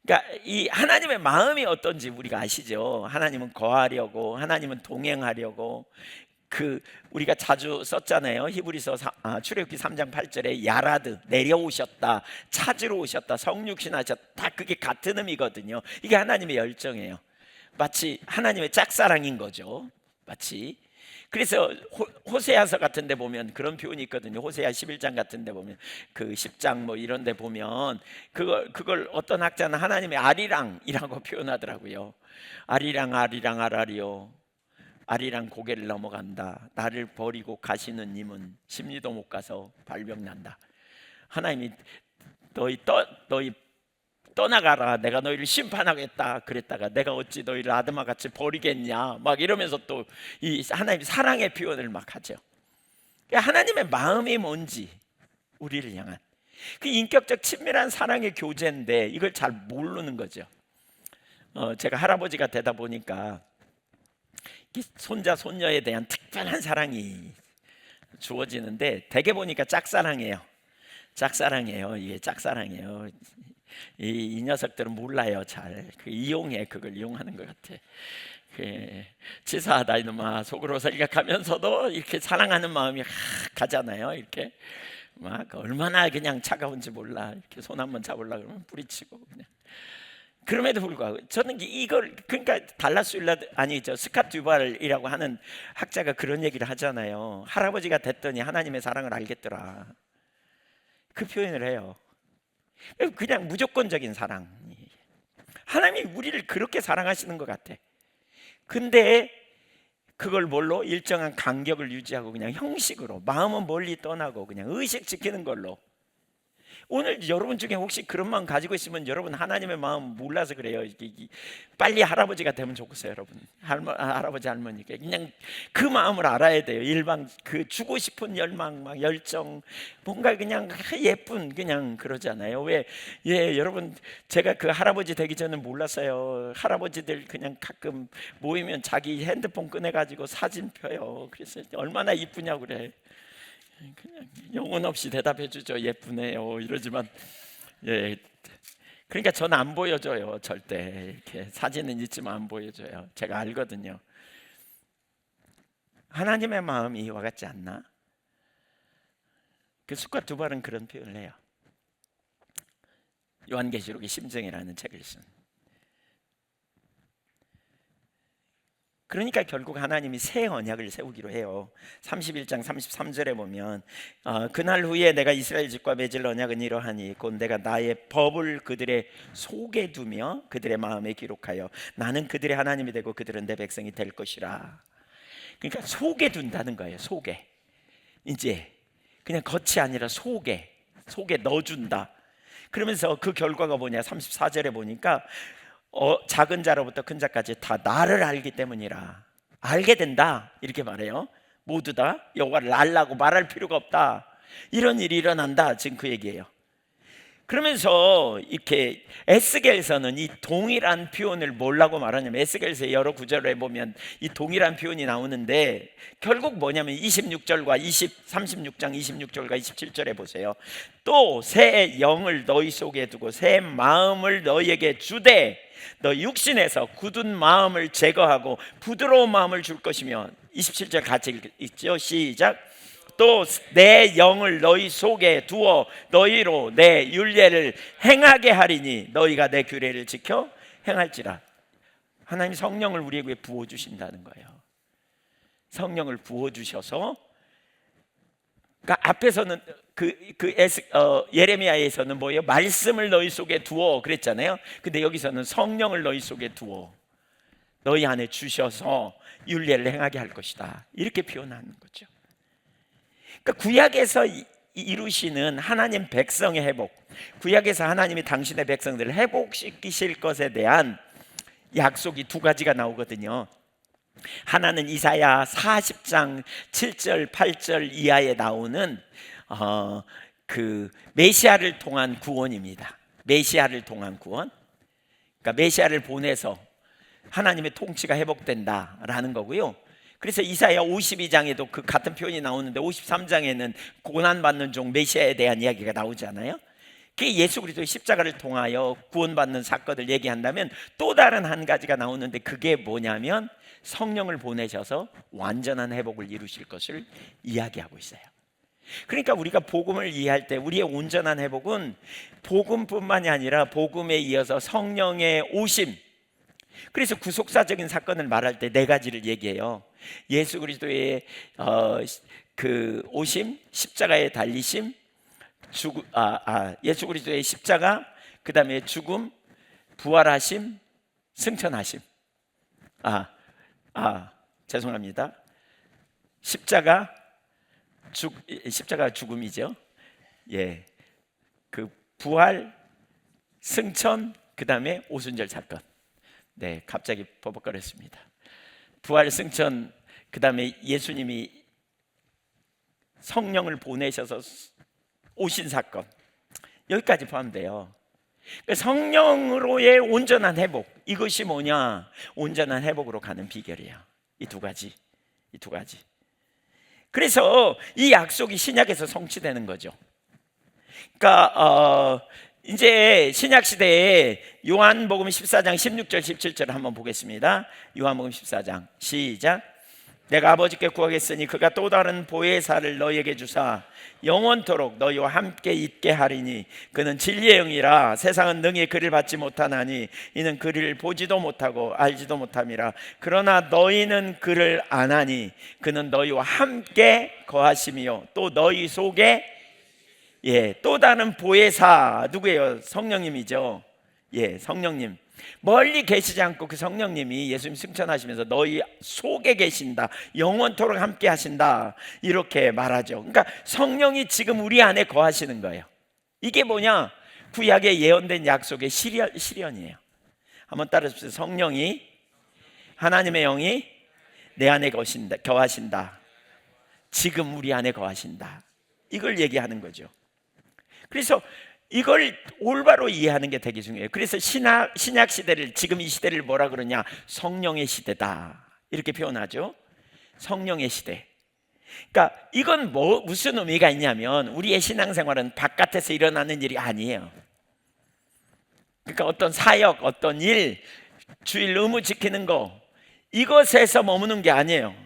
그러니까 이 하나님의 마음이 어떤지 우리가 아시죠? 하나님은 거하려고, 하나님은 동행하려고. 우리가 자주 썼잖아요. 히브리서 출애굽기 3장 8절에 야라드, 내려오셨다, 찾으러 오셨다, 성육신하셨다, 그게 같은 의미거든요. 이게 하나님의 열정이에요. 마치 하나님의 짝사랑인 거죠. 마치. 그래서 호세아서 같은 데 보면 그런 표현이 있거든요. 호세아 11장 같은 데 보면, 그 10장 뭐 이런 데 보면 그걸 어떤 학자는 하나님의 아리랑이라고 표현하더라고요. 아리랑 아리랑 아라리요, 아리랑 고개를 넘어간다. 나를 버리고 가시는 님은 심리도 못 가서 발병난다. 하나님이 너희 떠나가라, 내가 너희를 심판하겠다 그랬다가 내가 어찌 너희를 아드마 같이 버리겠냐 막 이러면서 또 이 하나님의 사랑의 표현을 막 하죠. 하나님의 마음이 뭔지 우리를 향한 그 인격적 친밀한 사랑의 교제인데 이걸 잘 모르는 거죠. 제가 할아버지가 되다 보니까 손자 손녀에 대한 특별한 사랑이 주어지는데 대개 보니까 짝사랑이에요. 이게 짝사랑이에요. 이 녀석들은 몰라요. 잘 이용해, 그걸 이용하는 것 같아. 치사하다 이놈아 속으로 생각하면서도 이렇게 사랑하는 마음이 가잖아요. 이렇게 막 얼마나 그냥 차가운지 몰라. 이렇게 손 한번 잡으려고 그러면 뿌리치고 그냥. 그럼에도 불구하고 저는 이걸, 그러니까 달라스 윌라드, 아니죠, 스캇 듀발이라고 하는 학자가 그런 얘기를 하잖아요. 할아버지가 됐더니 하나님의 사랑을 알겠더라. 그 표현을 해요. 그냥 무조건적인 사랑. 하나님이 우리를 그렇게 사랑하시는 것 같아. 근데 그걸 뭘로? 일정한 간격을 유지하고 그냥 형식으로, 마음은 멀리 떠나고 그냥 의식 지키는 걸로. 오늘 여러분 중에 혹시 그런 마음 가지고 있으면 여러분 하나님의 마음 몰라서 그래요. 빨리 할아버지가 되면 좋겠어요, 여러분. 할아버지 할머니께 그냥 그 마음을 알아야 돼요. 일방 그 주고 싶은 열망, 막 열정, 뭔가 그냥 예쁜, 그냥 그러잖아요. 왜? 여러분, 제가 그 할아버지 되기 전에 몰랐어요. 할아버지들 그냥 가끔 모이면 자기 핸드폰 꺼내가지고 사진 펴요. 그래서 얼마나 이쁘냐고 그래. 그냥 영혼 없이 대답해 주죠. 예쁘네요 이러지만, 그러니까 저는 안 보여줘요. 절대. 이렇게 사진은 있지만 안 보여줘요. 제가 알거든요. 하나님의 마음이 이와 같지 않나? 그 스캇 듀발은 그런 표현을 해요. 요한계시록의 심정이라는 책을 쓴. 그러니까 결국 하나님이 새 언약을 세우기로 해요. 31장 33절에 보면 그날 후에 내가 이스라엘 집과 맺을 언약은 이러하니 곧 내가 나의 법을 그들의 속에 두며 그들의 마음에 기록하여 나는 그들의 하나님이 되고 그들은 내 백성이 될 것이라. 그러니까 속에 둔다는 거예요. 속에. 이제 그냥 겉이 아니라 속에 넣어준다. 그러면서 그 결과가 뭐냐? 34절에 보니까 작은 자로부터 큰 자까지 다 나를 알기 때문이라. 알게 된다 이렇게 말해요. 모두 다 여호와를 알라고 말할 필요가 없다. 이런 일이 일어난다. 지금 그 얘기예요. 그러면서 이렇게 에스겔서는 이 동일한 표현을 뭐라고 말하냐면, 에스겔서의 여러 구절에 보면 이 동일한 표현이 나오는데 결국 뭐냐면 36장 26절과 27절에 보세요. 또 새 영을 너희 속에 두고 새 마음을 너희에게 주되 너 육신에서 굳은 마음을 제거하고 부드러운 마음을 줄 것이며, 27절 같이 읽죠. 시작. 또 내 영을 너희 속에 두어 너희로 내 율례를 행하게 하리니 너희가 내 규례를 지켜 행할지라. 하나님 성령을 우리에게 부어주신다는 거예요. 성령을 부어주셔서, 그러니까 앞에서는 예레미야에서는 뭐예요? 말씀을 너희 속에 두어 그랬잖아요. 근데 여기서는 성령을 너희 속에 두어 너희 안에 주셔서 율례를 행하게 할 것이다, 이렇게 표현하는 거죠. 그러니까 구약에서 이루시는 하나님 백성의 회복, 구약에서 하나님이 당신의 백성들을 회복시키실 것에 대한 약속이 두 가지가 나오거든요. 하나는 이사야 40장 7절 8절 이하에 나오는 그 메시아를 통한 구원입니다. 메시아를 통한 구원. 그러니까 메시아를 보내서 하나님의 통치가 회복된다라는 거고요. 그래서 이사야 52장에도 그 같은 표현이 나오는데 53장에는 고난받는 종 메시아에 대한 이야기가 나오잖아요. 그게 예수 그리스도의 십자가를 통하여 구원받는 사건을 얘기한다면 또 다른 한 가지가 나오는데, 그게 뭐냐면 성령을 보내셔서 완전한 회복을 이루실 것을 이야기하고 있어요. 그러니까 우리가 복음을 이해할 때 우리의 온전한 회복은 복음뿐만이 아니라 복음에 이어서 성령의 오심, 그래서 구속사적인 사건을 말할 때 네 가지를 얘기해요. 예수 그리스도의 그 오심, 십자가에 달리심, 예수 그리스도의 십자가, 그 다음에 죽음, 부활하심, 승천하심. 죄송합니다. 십자가 죽음이죠. 예, 그 부활, 승천, 그 다음에 오순절 사건. 네, 갑자기 버벅거렸습니다. 부활, 승천, 그 다음에 예수님이 성령을 보내셔서 오신 사건, 여기까지 포함돼요. 그러니까 성령으로의 온전한 회복, 이것이 뭐냐? 온전한 회복으로 가는 비결이에요. 이 두 가지. 그래서 이 약속이 신약에서 성취되는 거죠. 그러니까 이제 신약 시대에 요한복음 14장 16절 17절을 한번 보겠습니다. 요한복음 14장 시작. 내가 아버지께 구하겠으니 그가 또 다른 보혜사를 너희에게 주사 영원토록 너희와 함께 있게 하리니 그는 진리의 영이라. 세상은 능히 그를 받지 못하나니 이는 그를 보지도 못하고 알지도 못함이라. 그러나 너희는 그를 아나니 그는 너희와 함께 거하심이요 또 너희 속에 또 다른 보혜사, 누구예요? 성령님이죠. 성령님. 멀리 계시지 않고 그 성령님이 예수님 승천하시면서 너희 속에 계신다, 영원토록 함께 하신다, 이렇게 말하죠. 그러니까 성령이 지금 우리 안에 거하시는 거예요. 이게 뭐냐? 구약에 예언된 약속의 실현이에요. 한번 따라해주세요. 성령이, 하나님의 영이 내 안에 거하신다. 지금 우리 안에 거하신다. 이걸 얘기하는 거죠. 그래서 이걸 올바로 이해하는 게 되게 중요해요. 그래서 신약 시대를, 지금 이 시대를 뭐라 그러냐? 성령의 시대다, 이렇게 표현하죠. 성령의 시대. 그러니까 이건 무슨 의미가 있냐면, 우리의 신앙생활은 바깥에서 일어나는 일이 아니에요. 그러니까 어떤 사역, 어떤 일, 주일 의무 지키는 거, 이것에서 머무는 게 아니에요.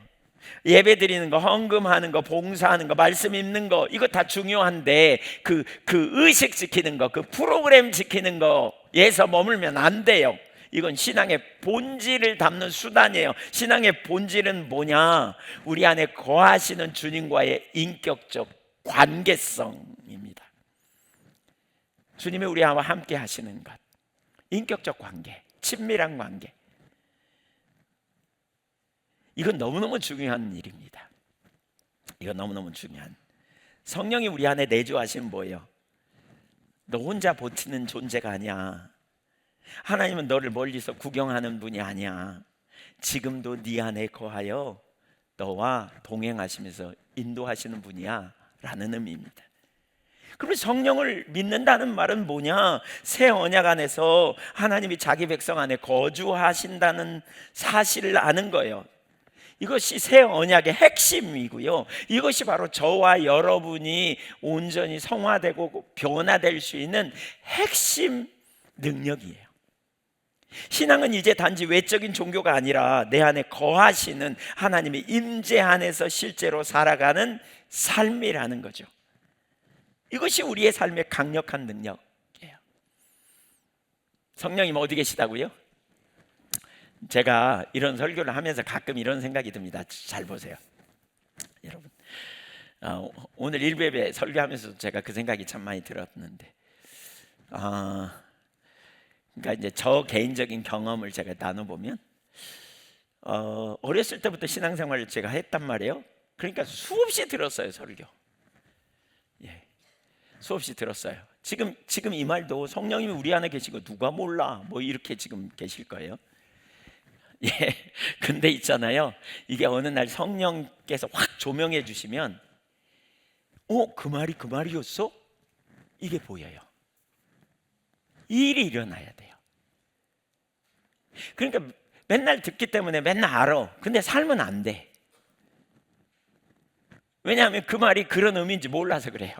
예배 드리는 거, 헌금하는 거, 봉사하는 거, 말씀 읽는 거, 이거 다 중요한데 그 의식 지키는 거, 그 프로그램 지키는 거에서 머물면 안 돼요. 이건 신앙의 본질을 담는 수단이에요. 신앙의 본질은 뭐냐? 우리 안에 거하시는 주님과의 인격적 관계성입니다. 주님이 우리와 함께 하시는 것, 인격적 관계, 친밀한 관계, 이건 너무너무 중요한 일입니다. 이건 너무너무 중요한 성령이 우리 안에 내주하시는 뭐예요? 너 혼자 버티는 존재가 아니야. 하나님은 너를 멀리서 구경하는 분이 아니야. 지금도 네 안에 거하여 너와 동행하시면서 인도하시는 분이야 라는 의미입니다. 그럼 성령을 믿는다는 말은 뭐냐? 새 언약 안에서 하나님이 자기 백성 안에 거주하신다는 사실을 아는 거예요. 이것이 새 언약의 핵심이고요. 이것이 바로 저와 여러분이 온전히 성화되고 변화될 수 있는 핵심 능력이에요. 신앙은 이제 단지 외적인 종교가 아니라 내 안에 거하시는 하나님의 임재 안에서 실제로 살아가는 삶이라는 거죠. 이것이 우리의 삶의 강력한 능력이에요. 성령님 어디 계시다고요? 제가 이런 설교를 하면서 가끔 이런 생각이 듭니다. 잘 보세요, 여러분. 오늘 일베베 설교하면서 제가 그 생각이 참 많이 들었는데, 그러니까 이제 저 개인적인 경험을 제가 나눠보면, 어렸을 때부터 신앙생활을 제가 했단 말이에요. 그러니까 수없이 들었어요, 설교. 예, 수없이 들었어요. 지금 이 말도 성령님이 우리 안에 계시고 누가 몰라 뭐 이렇게 지금 계실 거예요. 예, 근데 있잖아요, 이게 어느 날 성령께서 확 조명해 주시면 그 말이 그 말이었어? 이게 보여요. 이 일이 일어나야 돼요. 그러니까 맨날 듣기 때문에 맨날 알아. 근데 삶은 안 돼. 왜냐하면 그 말이 그런 의미인지 몰라서 그래요.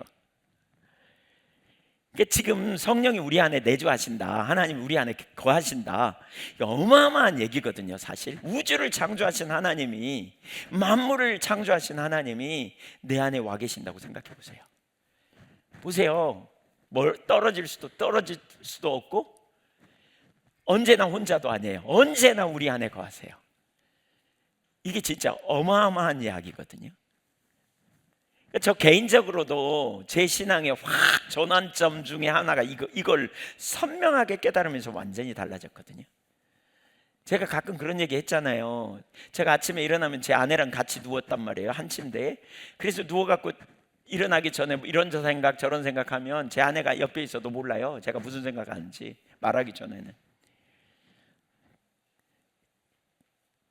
그러니까 지금 성령이 우리 안에 내주하신다, 하나님 우리 안에 거하신다, 어마어마한 얘기거든요. 사실 우주를 창조하신 하나님이, 만물을 창조하신 하나님이 내 안에 와 계신다고 생각해 보세요. 보세요, 떨어질 수도 없고 언제나 혼자도 아니에요. 언제나 우리 안에 거하세요. 이게 진짜 어마어마한 이야기거든요. 저 개인적으로도 제 신앙의 확 전환점 중에 하나가 이걸 선명하게 깨달으면서 완전히 달라졌거든요. 제가 가끔 그런 얘기 했잖아요. 제가 아침에 일어나면 제 아내랑 같이 누웠단 말이에요, 한 침대에. 그래서 누워갖고 일어나기 전에 이런 저 생각 저런 생각하면 제 아내가 옆에 있어도 몰라요, 제가 무슨 생각하는지, 말하기 전에는.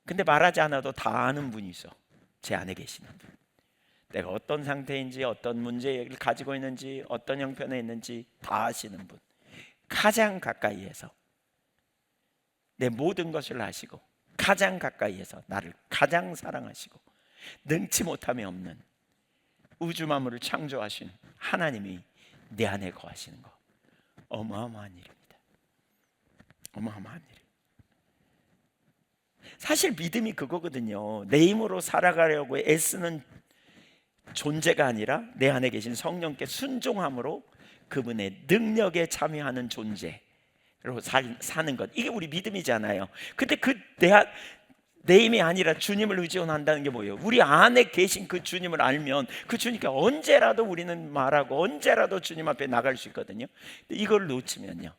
근데 말하지 않아도 다 아는 분이 있어, 제 안에 계시는 분. 내가 어떤 상태인지, 어떤 문제를 가지고 있는지, 어떤 형편에 있는지 다 아시는 분. 가장 가까이에서 내 모든 것을 아시고, 가장 가까이에서 나를 가장 사랑하시고, 능치 못함이 없는 우주 만물을 창조하신 하나님이 내 안에 거하시는 거, 어마어마한 일입니다. 어마어마한 일. 사실 믿음이 그거거든요. 내 힘으로 살아가려고 애쓰는 존재가 아니라 내 안에 계신 성령께 순종함으로 그분의 능력에 참여하는 존재로 사는 것, 이게 우리 믿음이잖아요. 근데 내 힘이 아니라 주님을 의존한다는 게 뭐예요? 우리 안에 계신 그 주님을 알면 그 주님께 언제라도 우리는 말하고 언제라도 주님 앞에 나갈 수 있거든요. 근데 이걸 놓치면요,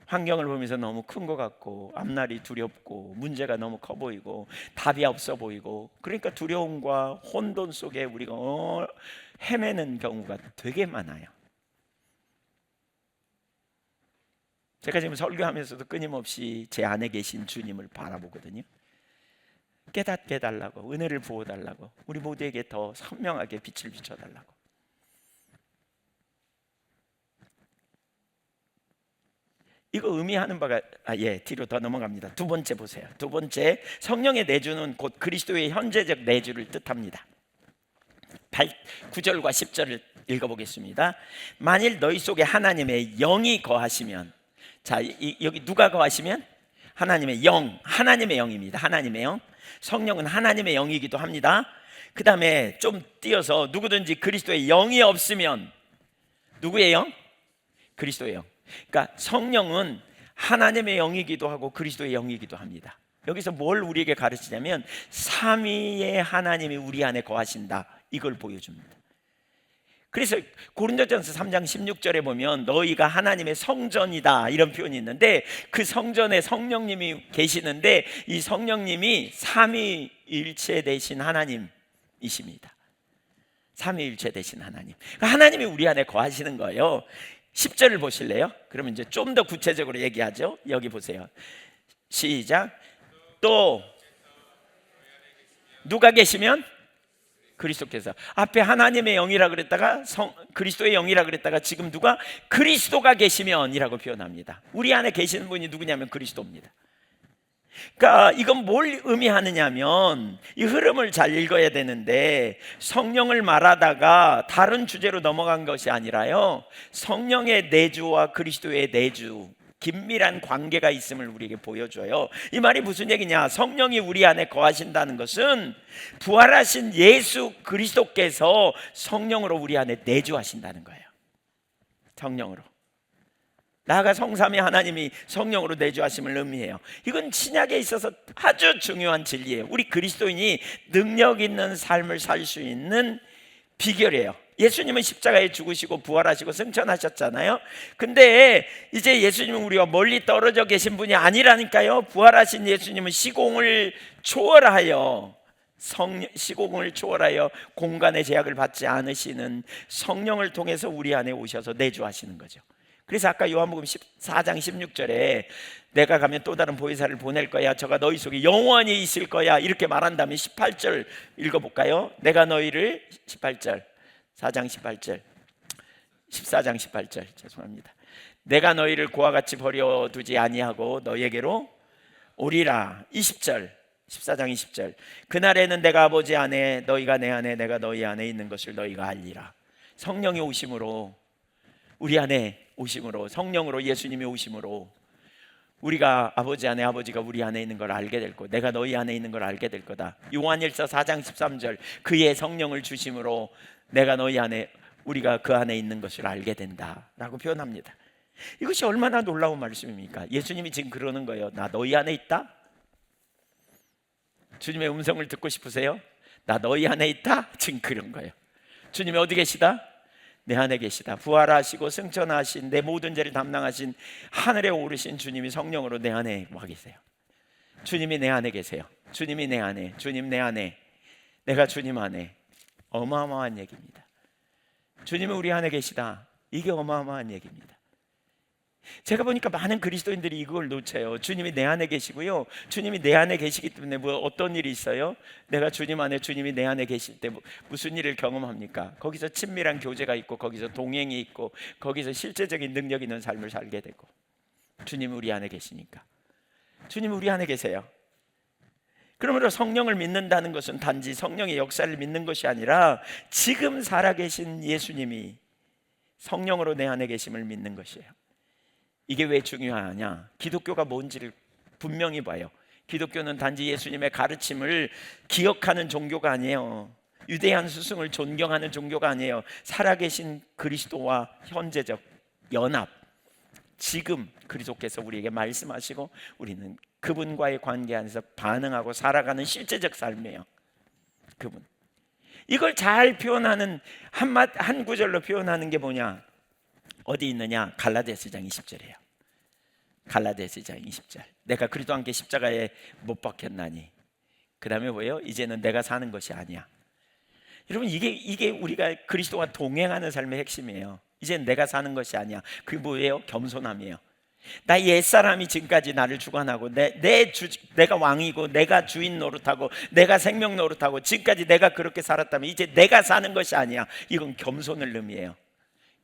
환경을 보면서 너무 큰 것 같고, 앞날이 두렵고, 문제가 너무 커 보이고, 답이 없어 보이고, 그러니까 두려움과 혼돈 속에 우리가 헤매는 경우가 되게 많아요. 제가 지금 설교하면서도 끊임없이 제 안에 계신 주님을 바라보거든요. 깨닫게 해달라고, 은혜를 부어달라고, 우리 모두에게 더 선명하게 빛을 비춰달라고. 이거 의미하는 바가 뒤로 더 넘어갑니다. 두 번째 보세요. 두 번째, 성령의 내주는 곧 그리스도의 현재적 내주를 뜻합니다. 9절과 10절을 읽어보겠습니다. 만일 너희 속에 하나님의 영이 거하시면, 자, 여기 누가 거하시면? 하나님의 영, 하나님의 영입니다. 하나님의 영. 성령은 하나님의 영이기도 합니다. 그 다음에 좀 띄어서, 누구든지 그리스도의 영이 없으면, 누구의 영? 그리스도의 영. 그러니까 성령은 하나님의 영이기도 하고 그리스도의 영이기도 합니다. 여기서 뭘 우리에게 가르치냐면, 삼위의 하나님이 우리 안에 거하신다, 이걸 보여줍니다. 그래서 고린도전서 3장 16절에 보면 너희가 하나님의 성전이다, 이런 표현이 있는데, 그 성전에 성령님이 계시는데 이 성령님이 삼위일체 되신 하나님이십니다. 삼위일체 되신 하나님, 하나님이 우리 안에 거하시는 거예요. 10절을 보실래요? 그러면 이제 좀 더 구체적으로 얘기하죠. 여기 보세요. 시작. 또 누가 계시면? 그리스도께서. 앞에 하나님의 영이라 그랬다가 그리스도의 영이라 그랬다가 지금 누가? 그리스도가 계시면이라고 표현합니다. 우리 안에 계시는 분이 누구냐면 그리스도입니다. 그러니까 이건 뭘 의미하느냐면, 이 흐름을 잘 읽어야 되는데, 성령을 말하다가 다른 주제로 넘어간 것이 아니라요, 성령의 내주와 그리스도의 내주, 긴밀한 관계가 있음을 우리에게 보여줘요. 이 말이 무슨 얘기냐? 성령이 우리 안에 거하신다는 것은 부활하신 예수 그리스도께서 성령으로 우리 안에 내주하신다는 거예요. 성령으로. 나아가 성삼위 하나님이 성령으로 내주하심을 의미해요. 이건 신약에 있어서 아주 중요한 진리예요. 우리 그리스도인이 능력 있는 삶을 살 수 있는 비결이에요. 예수님은 십자가에 죽으시고 부활하시고 승천하셨잖아요. 근데 이제 예수님은 우리가 멀리 떨어져 계신 분이 아니라니까요. 부활하신 예수님은 시공을 초월하여 공간의 제약을 받지 않으시는 성령을 통해서 우리 안에 오셔서 내주하시는 거죠. 그래서 아까 요한복음 14장 16절에 내가 가면 또 다른 보혜사를 보낼 거야, 저가 너희 속에 영원히 있을 거야, 이렇게 말한 다음에 18절 읽어볼까요? 내가 너희를 18절 4장 18절 14장 18절 죄송합니다. 내가 너희를 고와 같이 버려두지 아니하고 너희에게로 오리라. 20절 14장 20절 그날에는 내가 아버지 안에 너희가 내 안에 내가 너희 안에 있는 것을 너희가 알리라. 성령이 오심으로, 우리 안에 오심으로, 성령으로 예수님이 오심으로 우리가 아버지 안에, 아버지가 우리 안에 있는 걸 알게 될 거, 내가 너희 안에 있는 걸 알게 될 거다. 요한일서 4장 13절 그의 성령을 주심으로 내가 너희 안에, 우리가 그 안에 있는 것을 알게 된다 라고 표현합니다. 이것이 얼마나 놀라운 말씀입니까? 예수님이 지금 그러는 거예요. 나 너희 안에 있다? 주님의 음성을 듣고 싶으세요? 나 너희 안에 있다? 지금 그런 거예요. 주님이 어디 계시다? 내 안에 계시다. 부활하시고 승천하신, 내 모든 죄를 담당하신 하늘에 오르신 주님이 성령으로 내 안에 와 계세요. 주님이 내 안에 계세요. 주님이 내 안에, 주님 내 안에, 내가 주님 안에. 어마어마한 얘기입니다. 주님이 우리 안에 계시다. 이게 어마어마한 얘기입니다. 제가 보니까 많은 그리스도인들이 이걸 놓쳐요. 주님이 내 안에 계시고요, 주님이 내 안에 계시기 때문에 뭐 어떤 일이 있어요? 내가 주님 안에, 주님이 내 안에 계실 때 무슨 일을 경험합니까? 거기서 친밀한 교제가 있고, 거기서 동행이 있고, 거기서 실제적인 능력 있는 삶을 살게 되고. 주님이 우리 안에 계시니까. 주님이 우리 안에 계세요. 그러므로 성령을 믿는다는 것은 단지 성령의 역사를 믿는 것이 아니라 지금 살아계신 예수님이 성령으로 내 안에 계심을 믿는 것이에요. 이게 왜 중요하냐? 기독교가 뭔지를 분명히 봐요. 기독교는 단지 예수님의 가르침을 기억하는 종교가 아니에요. 유대한 스승을 존경하는 종교가 아니에요. 살아계신 그리스도와 현재적 연합, 지금 그리스도께서 우리에게 말씀하시고 우리는 그분과의 관계 안에서 반응하고 살아가는 실제적 삶이에요. 그분. 이걸 잘 표현하는 한 구절로 표현하는 게 뭐냐? 어디 있느냐? 갈라디아서장 20절이에요. 갈라디아서장 20절. 내가 그리스도와 함께 십자가에 못 박혔나니. 그 다음에 뭐예요? 이제는 내가 사는 것이 아니야. 여러분, 이게 우리가 그리스도와 동행하는 삶의 핵심이에요. 이제는 내가 사는 것이 아니야. 그게 뭐예요? 겸손함이에요. 나 옛사람이 지금까지 나를 주관하고 내가 왕이고 내가 주인 노릇하고 내가 생명 노릇하고 지금까지 내가 그렇게 살았다면 이제 내가 사는 것이 아니야. 이건 겸손을 의미해요.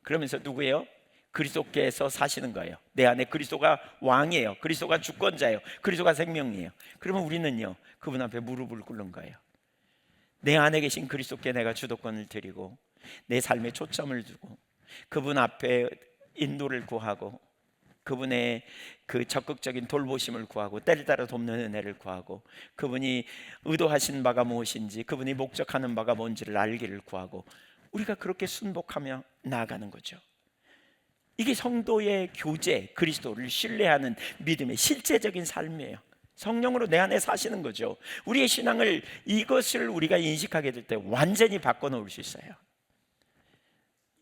그러면서 누구예요? 그리스도께서 사시는 거예요. 내 안에 그리스도가 왕이에요. 그리스도가 주권자예요. 그리스도가 생명이에요. 그러면 우리는요, 그분 앞에 무릎을 꿇는 거예요. 내 안에 계신 그리스도께 내가 주도권을 드리고 내 삶에 초점을 두고 그분 앞에 인도를 구하고 그분의 그 적극적인 돌보심을 구하고 때를 따라 돕는 은혜를 구하고 그분이 의도하신 바가 무엇인지, 그분이 목적하는 바가 뭔지를 알기를 구하고 우리가 그렇게 순복하며 나아가는 거죠. 이게 성도의 교제, 그리스도를 신뢰하는 믿음의 실제적인 삶이에요. 성령으로 내 안에 사시는 거죠. 우리의 신앙을, 이것을 우리가 인식하게 될 때 완전히 바꿔놓을 수 있어요.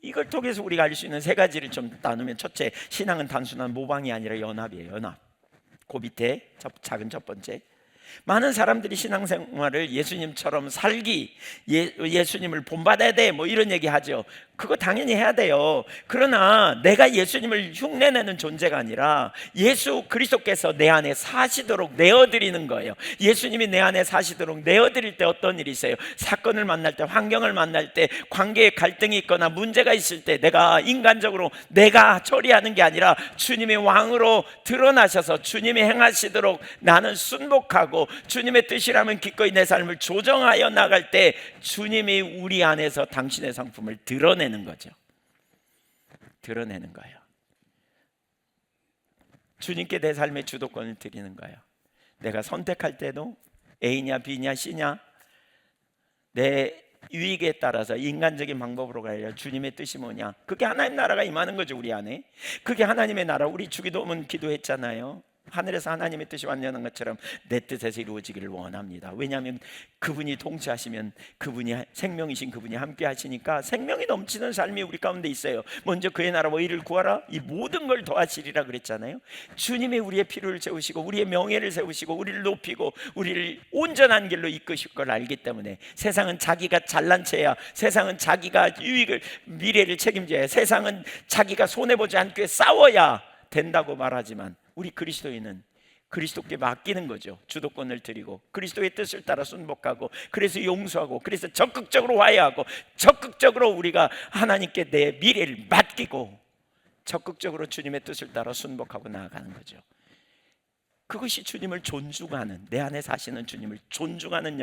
이걸 통해서 우리가 알 수 있는 세 가지를 좀 나누면, 첫째, 신앙은 단순한 모방이 아니라 연합이에요. 연합. 그 밑에 작은 첫 번째, 많은 사람들이 신앙생활을 예수님처럼 살기, 예수님을 본받아야 돼, 뭐 이런 얘기 하죠. 그거 당연히 해야 돼요. 그러나 내가 예수님을 흉내내는 존재가 아니라 예수 그리스도께서 내 안에 사시도록 내어드리는 거예요. 예수님이 내 안에 사시도록 내어드릴 때 어떤 일이 있어요? 사건을 만날 때, 환경을 만날 때, 관계에 갈등이 있거나 문제가 있을 때 내가 인간적으로 내가 처리하는 게 아니라 주님이 왕으로 드러나셔서 주님이 행하시도록 나는 순복하고 주님의 뜻이라면 기꺼이 내 삶을 조정하여 나갈 때 주님이 우리 안에서 당신의 성품을 드러내는 거죠. 드러내는 거예요. 주님께 내 삶의 주도권을 드리는 거예요. 내가 선택할 때도 A냐 B냐 C냐 내 유익에 따라서 인간적인 방법으로 가야 주님의 뜻이 뭐냐, 그게 하나님 나라가 임하는 거죠. 우리 안에 그게 하나님의 나라. 우리 주기도문 기도했잖아요. 하늘에서 하나님의 뜻이 완전한 것처럼 내 뜻에서 이루어지기를 원합니다. 왜냐하면 그분이 통치하시면 그분이 생명이신 그분이 함께 하시니까 생명이 넘치는 삶이 우리 가운데 있어요. 먼저 그의 나라와 의를 구하라, 이 모든 걸 더하시리라 그랬잖아요. 주님이 우리의 필요를 채우시고 우리의 명예를 세우시고 우리를 높이고 우리를 온전한 길로 이끄실 걸 알기 때문에 세상은 자기가 잘난 체야, 세상은 자기가 유익을 미래를 책임져야 해, 세상은 자기가 손해보지 않게 싸워야 된다고 말하지만 우리 그리스도인은 그리스도께 맡기는 거죠. 주도권을 드리고 그리스도의 뜻을 따라 순복하고 그래서 용서하고 그래서 적극적으로 화해하고 적극적으로 우리가 하나님께 내 미래를 맡기고 적극적으로 주님의 뜻을 따라 순복하고 나아가는 거죠. 그것이 주님을 존중하는, 내 안에 사시는 주님을 존중하는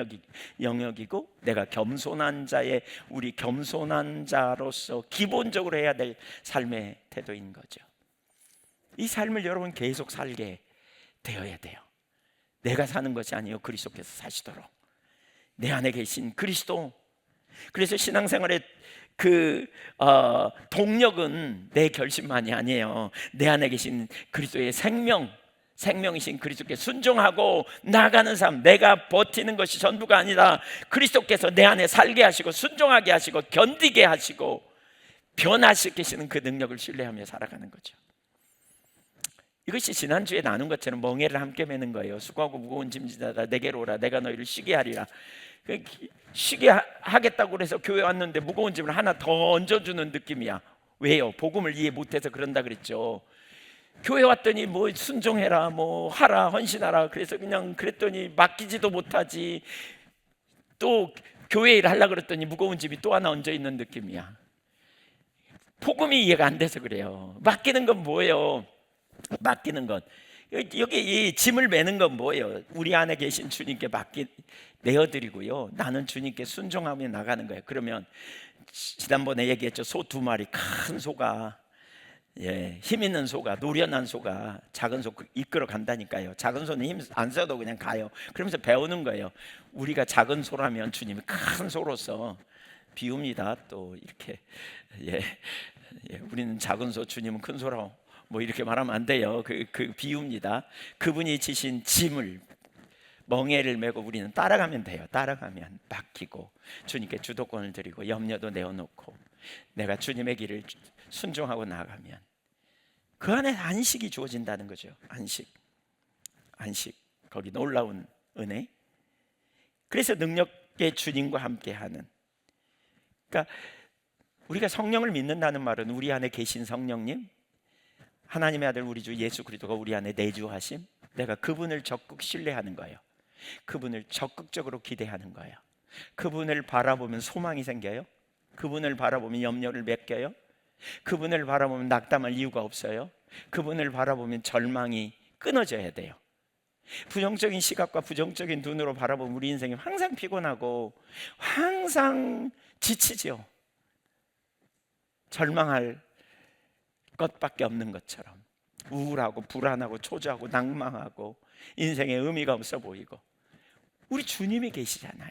영역이고 내가 겸손한 자의, 우리 겸손한 자로서 기본적으로 해야 될 삶의 태도인 거죠. 이 삶을 여러분 계속 살게 되어야 돼요. 내가 사는 것이 아니요 그리스도께서 사시도록 내 안에 계신 그리스도. 그래서 신앙생활의 동력은 내 결심만이 아니에요. 내 안에 계신 그리스도의 생명이신 그리스도께 순종하고 나가는 삶. 내가 버티는 것이 전부가 아니라 그리스도께서 내 안에 살게 하시고 순종하게 하시고 견디게 하시고 변화시키시는 그 능력을 신뢰하며 살아가는 거죠. 이것이 지난주에 나눈 것처럼 멍에를 함께 매는 거예요. 수고하고 무거운 짐지다가 내게로 오라, 내가 너희를 쉬게 하리라. 쉬게 하겠다고 해서 교회 왔는데 무거운 짐을 하나 더 얹어주는 느낌이야. 왜요? 복음을 이해 못해서 그런다 그랬죠. 교회 왔더니 뭐 순종해라, 뭐 하라, 헌신하라, 그래서 그냥 그랬더니 맡기지도 못하지. 또 교회 일 하려고 그랬더니 무거운 짐이 또 하나 얹어 있는 느낌이야. 복음이 이해가 안 돼서 그래요. 맡기는 건 뭐예요? 맡기는 것, 여기 이 짐을 매는 건 뭐예요? 우리 안에 계신 주님께 내어드리고요, 나는 주님께 순종하며 나가는 거예요. 그러면 지난번에 얘기했죠. 소 2마리, 큰 소가, 힘 있는 소가, 노련한 소가 작은 소 이끌어 간다니까요. 작은 소는 힘 안 써도 그냥 가요. 그러면서 배우는 거예요. 우리가 작은 소라면 주님이 큰 소로서 비웁니다. 또 이렇게 우리는 작은 소, 주님은 큰 소라고 뭐 이렇게 말하면 안 돼요. 그 비유입니다. 그분이 지신 짐을, 멍에를 메고 우리는 따라가면 돼요. 따라가면 맡기고 주님께 주도권을 드리고 염려도 내어놓고 내가 주님의 길을 순종하고 나가면 그 안에 안식이 주어진다는 거죠. 안식, 거기 놀라운 은혜. 그래서 능력의 주님과 함께하는, 그러니까 우리가 성령을 믿는다는 말은 우리 안에 계신 성령님, 하나님의 아들 우리 주 예수 그리스도가 우리 안에 내주하심, 내가 그분을 적극 신뢰하는 거예요. 그분을 적극적으로 기대하는 거예요. 그분을 바라보면 소망이 생겨요. 그분을 바라보면 염려를 맡겨요. 그분을 바라보면 낙담할 이유가 없어요. 그분을 바라보면 절망이 끊어져야 돼요. 부정적인 시각과 부정적인 눈으로 바라보면 우리 인생이 항상 피곤하고 항상 지치죠. 절망할 것밖에 없는 것처럼 우울하고 불안하고 초조하고 낭망하고 인생에 의미가 없어 보이고, 우리 주님이 계시잖아요.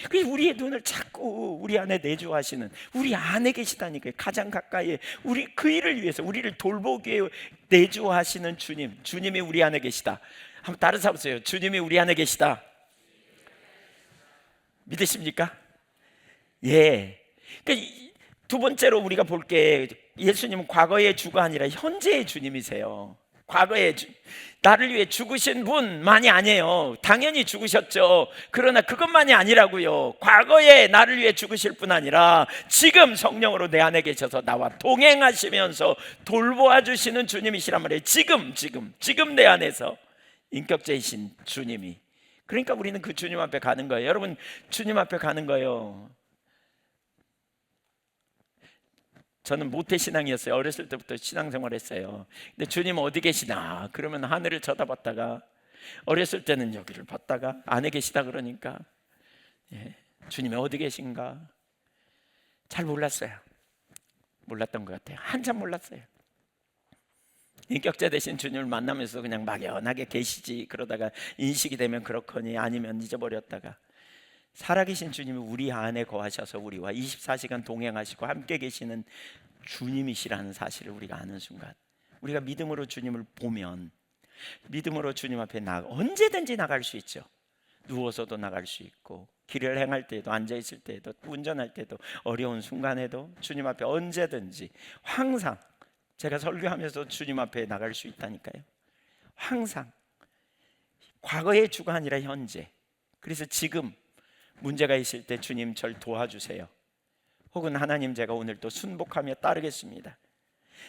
그래서 우리의 눈을 자꾸 우리 안에 내주하시는, 우리 안에 계시다니까요. 가장 가까이에 우리 그 일을 위해서 우리를 돌보기 위해 내주하시는 주님이 우리 안에 계시다. 한번 따라서 보세요. 주님이 우리 안에 계시다. 믿으십니까? 그러니까 두 번째로 우리가 볼 게, 예수님은 과거의 주가 아니라 현재의 주님이세요. 과거에 나를 위해 죽으신 분만이 아니에요. 당연히 죽으셨죠. 그러나 그것만이 아니라고요. 과거에 나를 위해 죽으실 뿐 아니라 지금 성령으로 내 안에 계셔서 나와 동행하시면서 돌보아 주시는 주님이시란 말이에요. 지금 내 안에서 인격체이신 주님이. 그러니까 우리는 그 주님 앞에 가는 거예요. 여러분, 주님 앞에 가는 거예요. 저는 모태신앙이었어요. 어렸을 때부터 신앙생활 했어요. 근데 주님 어디 계시나? 그러면 하늘을 쳐다봤다가, 어렸을 때는 여기를 봤다가 안에 계시다 그러니까 주님이 어디 계신가? 잘 몰랐어요. 몰랐던 것 같아요. 한참 몰랐어요. 인격자 되신 주님을 만나면서 그냥 막연하게 계시지, 그러다가 인식이 되면 그렇거니 아니면 잊어버렸다가, 살아계신 주님이 우리 안에 거하셔서 우리와 24시간 동행하시고 함께 계시는 주님이시라는 사실을 우리가 아는 순간, 우리가 믿음으로 주님을 보면, 믿음으로 주님 앞에 언제든지 나갈 수 있죠. 누워서도 나갈 수 있고, 길을 행할 때에도, 앉아있을 때에도, 운전할 때도, 어려운 순간에도 주님 앞에 언제든지, 항상. 제가 설교하면서 주님 앞에 나갈 수 있다니까요. 항상. 과거의 주가 아니라 현재. 그래서 지금 문제가 있을 때 주님 절 도와주세요. 혹은 하나님, 제가 오늘 또 순복하며 따르겠습니다.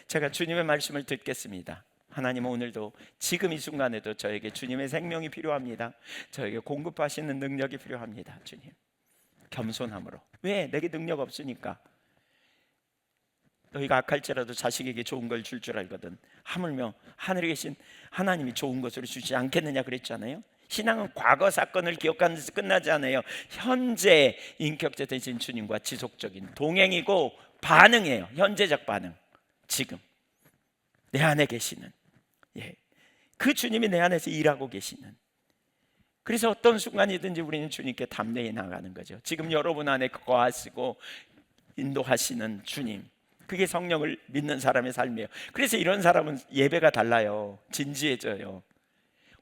제가 주님의 말씀을 듣겠습니다. 하나님, 오늘도 지금 이 순간에도 저에게 주님의 생명이 필요합니다. 저에게 공급하시는 능력이 필요합니다. 주님, 겸손함으로. 왜? 내게 능력 없으니까. 너희가 악할지라도 자식에게 좋은 걸 줄 줄 알거든 하물며 하늘에 계신 하나님이 좋은 것으로 주지 않겠느냐 그랬잖아요. 신앙은 과거 사건을 기억하는 데서 끝나지 않아요. 현재 인격자 되신 주님과 지속적인 동행이고 반응이에요. 현재적 반응. 지금 내 안에 계시는, 그 주님이 내 안에서 일하고 계시는. 그래서 어떤 순간이든지 우리는 주님께 담대히 나가는 거죠. 지금 여러분 안에 거하시고 인도하시는 주님, 그게 성령을 믿는 사람의 삶이에요. 그래서 이런 사람은 예배가 달라요. 진지해져요.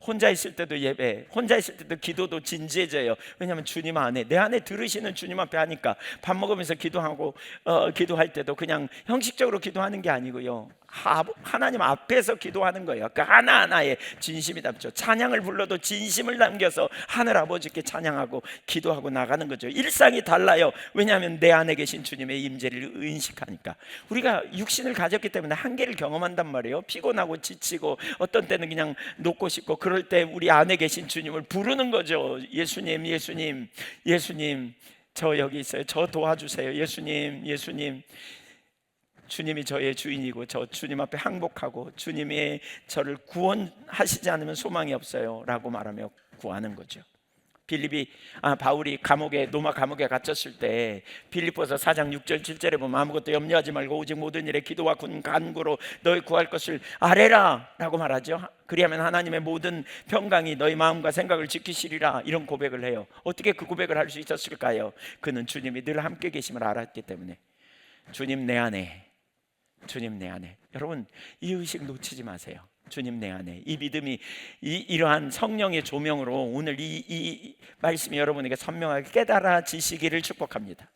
혼자 있을 때도 예배, 혼자 있을 때도 기도도 진지해져요. 왜냐하면 주님 안에, 내 안에 들으시는 주님 앞에 하니까. 밥 먹으면서 기도하고 기도할 때도 그냥 형식적으로 기도하는 게 아니고요, 하나님 앞에서 기도하는 거예요. 그 하나하나에 진심이 담죠. 찬양을 불러도 진심을 남겨서 하늘 아버지께 찬양하고 기도하고 나가는 거죠. 일상이 달라요. 왜냐하면 내 안에 계신 주님의 임재를 의식하니까. 우리가 육신을 가졌기 때문에 한계를 경험한단 말이에요. 피곤하고 지치고 어떤 때는 그냥 놓고 싶고, 그럴 때 우리 안에 계신 주님을 부르는 거죠. 예수님, 예수님, 예수님, 저 여기 있어요. 저 도와주세요. 예수님, 예수님. 주님이 저의 주인이고 저 주님 앞에 항복하고 주님이 저를 구원하시지 않으면 소망이 없어요 라고 말하며 구하는 거죠. 바울이 로마 감옥에 갇혔을 때 빌립보서 4장 6절 7절에 보면, 아무것도 염려하지 말고 오직 모든 일에 기도와 간구로 너희 구할 것을 아뢰라 라고 말하죠. 그리하면 하나님의 모든 평강이 너희 마음과 생각을 지키시리라, 이런 고백을 해요. 어떻게 그 고백을 할 수 있었을까요? 그는 주님이 늘 함께 계심을 알았기 때문에. 주님 내 안에, 주님 내 안에. 여러분, 이 의식 놓치지 마세요. 주님 내 안에. 이 믿음이, 이러한 성령의 조명으로 오늘 이 말씀이 여러분에게 선명하게 깨달아지시기를 축복합니다.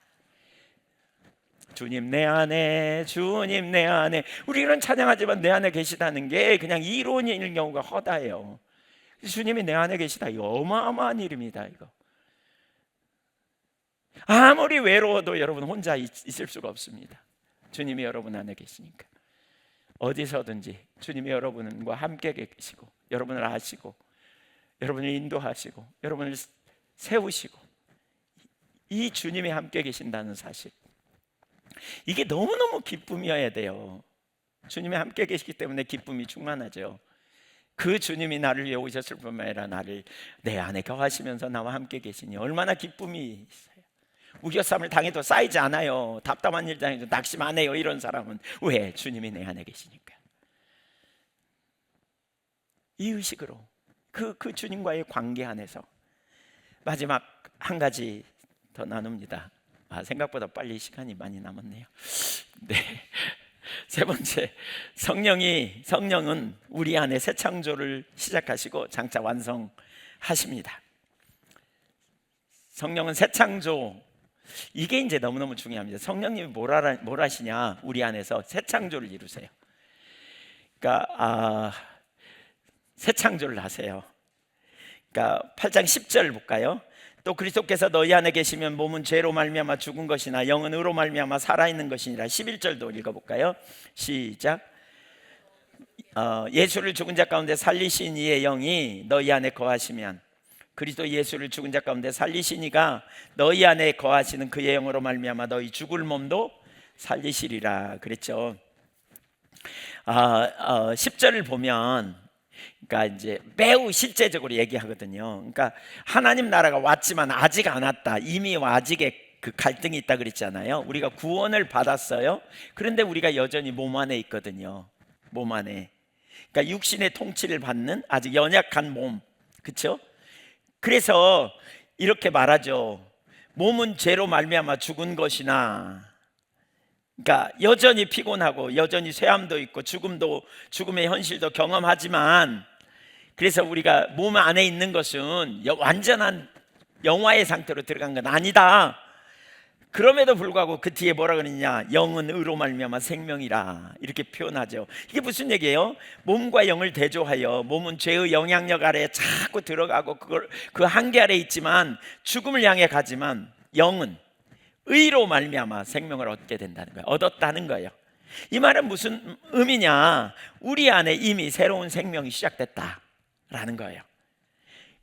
주님 내 안에, 주님 내 안에. 우리는 찬양하지만 내 안에 계시다는 게 그냥 이론인 경우가 허다해요. 주님이 내 안에 계시다, 이거 어마어마한 일입니다. 이거 아무리 외로워도 여러분 혼자 있을 수가 없습니다. 주님이 여러분 안에 계시니까. 어디서든지 주님이 여러분과 함께 계시고, 여러분을 아시고, 여러분을 인도하시고, 여러분을 세우시고, 이 주님이 함께 계신다는 사실, 이게 너무너무 기쁨이어야 돼요. 주님이 함께 계시기 때문에 기쁨이 충만하죠. 그 주님이 나를 위해 오셨을 뿐만 아니라 나를 내 안에 거하시면서 나와 함께 계시니 얼마나 기쁨이 있어요. 우겨쌈을 당해도 쌓이지 않아요. 답답한 일 당해도 낙심 안 해요. 이런 사람은. 왜? 주님이 내 안에 계시니까. 이 의식으로 그 주님과의 관계 안에서. 마지막 한 가지 더 나눕니다. 생각보다 빨리 시간이 많이 남았네요. 네. 세 번째, 성령은 우리 안에 새 창조를 시작하시고 장차 완성하십니다. 성령은 새 창조, 이게 이제 너무너무 중요합니다. 성령님이 뭘 하시냐? 우리 안에서 새 창조를 이루세요. 그러니까 새 창조를 하세요. 그러니까 8장 10절 볼까요? 또 그리스도께서 너희 안에 계시면 몸은 죄로 말미암아 죽은 것이나 영은 의로 말미암아 살아있는 것이니라. 11절도 읽어볼까요? 시작. 예수를 죽은 자 가운데 살리신 이의 영이 너희 안에 거하시면, 그리스도 예수를 죽은 자 가운데 살리신 이가 너희 안에 거하시는 그의 영으로 말미암아 너희 죽을 몸도 살리시리라 그랬죠. 10절을 보면, 그러니까 이제 매우 실제적으로 얘기하거든요. 그러니까 하나님 나라가 왔지만 아직 안 왔다, 이미와 아직의 그 갈등이 있다 그랬잖아요. 우리가 구원을 받았어요. 그런데 우리가 여전히 몸 안에 있거든요. 몸 안에. 그러니까 육신의 통치를 받는 아직 연약한 몸, 그렇죠? 그래서 이렇게 말하죠. 몸은 죄로 말미암아 죽은 것이나, 그러니까 여전히 피곤하고 여전히 쇠함도 있고 죽음의 현실도 경험하지만, 그래서 우리가 몸 안에 있는 것은 완전한 영화의 상태로 들어간 건 아니다. 그럼에도 불구하고 그 뒤에 뭐라 그러느냐, 영은 의로 말미암아 생명이라 이렇게 표현하죠. 이게 무슨 얘기예요? 몸과 영을 대조하여 몸은 죄의 영향력 아래에 자꾸 들어가고 그걸 그 한계 아래에 있지만 죽음을 향해 가지만, 영은 의로 말미암아 생명을 얻게 된다는 거예요. 얻었다는 거예요. 이 말은 무슨 의미냐? 우리 안에 이미 새로운 생명이 시작됐다라는 거예요.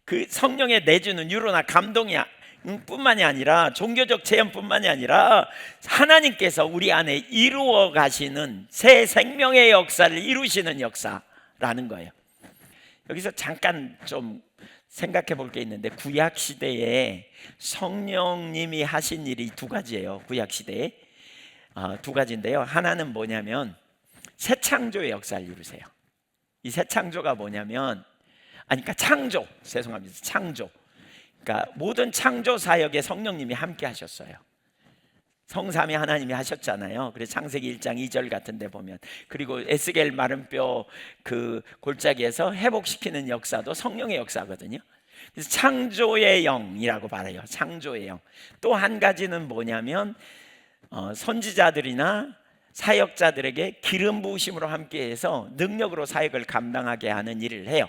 그 성령의 내주는 유로나 감동이 뿐만이 아니라, 종교적 체험뿐만이 아니라 하나님께서 우리 안에 이루어 가시는 새 생명의 역사를 이루시는 역사라는 거예요. 여기서 잠깐 좀 생각해 볼 게 있는데, 구약 시대에 성령님이 하신 일이 두 가지예요. 구약 시대에 두 가지인데요. 하나는 뭐냐면 새 창조의 역사를 이루세요. 이 새 창조가 뭐냐면, 그러니까 죄송합니다. 창조. 그러니까 모든 창조 사역에 성령님이 함께 하셨어요. 성삼위 하나님이 하셨잖아요. 그래서 창세기 1장 2절 같은 데 보면, 그리고 에스겔 마른뼈 그 골짜기에서 회복시키는 역사도 성령의 역사거든요. 그래서 창조의 영이라고 말해요. 창조의 영. 또 한 가지는 뭐냐면 선지자들이나 사역자들에게 기름 부으심으로 함께해서 능력으로 사역을 감당하게 하는 일을 해요.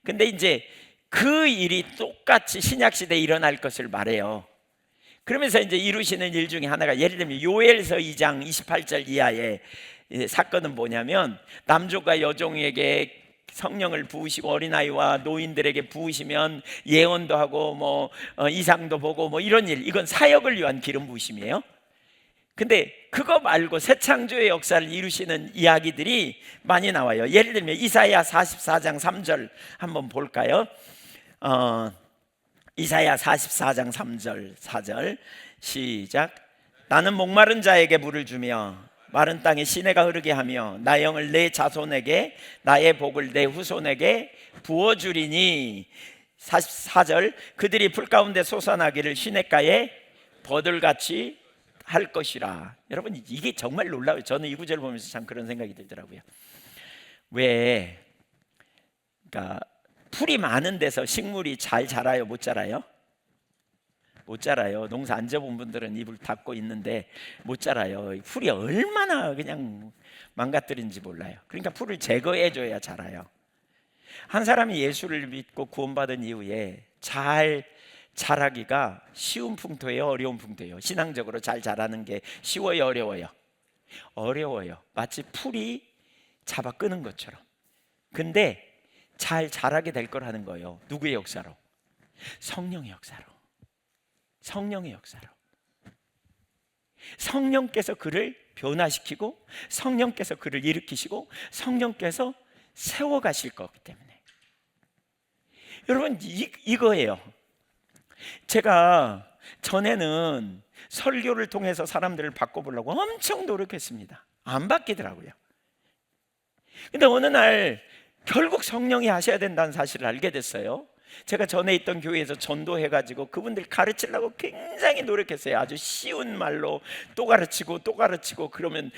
근데 이제 그 일이 똑같이 신약시대에 일어날 것을 말해요. 그러면서 이제 이루시는 일 중에 하나가, 예를 들면 요엘서 2장 28절 이하의 사건은 뭐냐면, 남종과 여종에게 성령을 부으시고 어린아이와 노인들에게 부으시면 예언도 하고 이상도 보고 이런 일, 이건 사역을 위한 기름 부으심이에요. 근데 그거 말고 새 창조의 역사를 이루시는 이야기들이 많이 나와요. 예를 들면 이사야 44장 3절 한번 볼까요? 이사야 44장 3절 4절 시작. 나는 목마른 자에게 물을 주며 마른 땅에 시내가 흐르게 하며 나의 영을 내 자손에게 나의 복을 내 후손에게 부어주리니. 44절. 그들이 풀 가운데 솟아나기를 시냇가에 버들같이 할 것이라. 여러분, 이게 정말 놀라워요. 저는 이 구절을 보면서 참 그런 생각이 들더라고요. 왜? 그러니까 풀이 많은 데서 식물이 잘 자라요? 못 자라요? 못 자라요. 농사 안 져본 분들은 입을 닫고 있는데 못 자라요. 풀이 얼마나 그냥 망가뜨린지 몰라요. 그러니까 풀을 제거해 줘야 자라요. 한 사람이 예수를 믿고 구원받은 이후에 잘 자라기가 쉬운 풍토예요? 어려운 풍토예요? 신앙적으로 잘 자라는 게 쉬워요? 어려워요? 어려워요. 마치 풀이 잡아 끄는 것처럼. 근데 잘 자라게 될 거라는 거예요. 누구의 역사로? 성령의 역사로. 성령의 역사로. 성령께서 그를 변화시키고 성령께서 그를 일으키시고 성령께서 세워가실 거기 때문에. 여러분, 이거예요. 제가 전에는 설교를 통해서 사람들을 바꿔보려고 엄청 노력했습니다. 안 바뀌더라고요. 근데 어느 날 결국 성령이 하셔야 된다는 사실을 알게 됐어요. 제가 전에 있던 교회에서 전도해가지고 그분들 가르치려고 굉장히 노력했어요. 아주 쉬운 말로 또 가르치고 또 가르치고, 그러면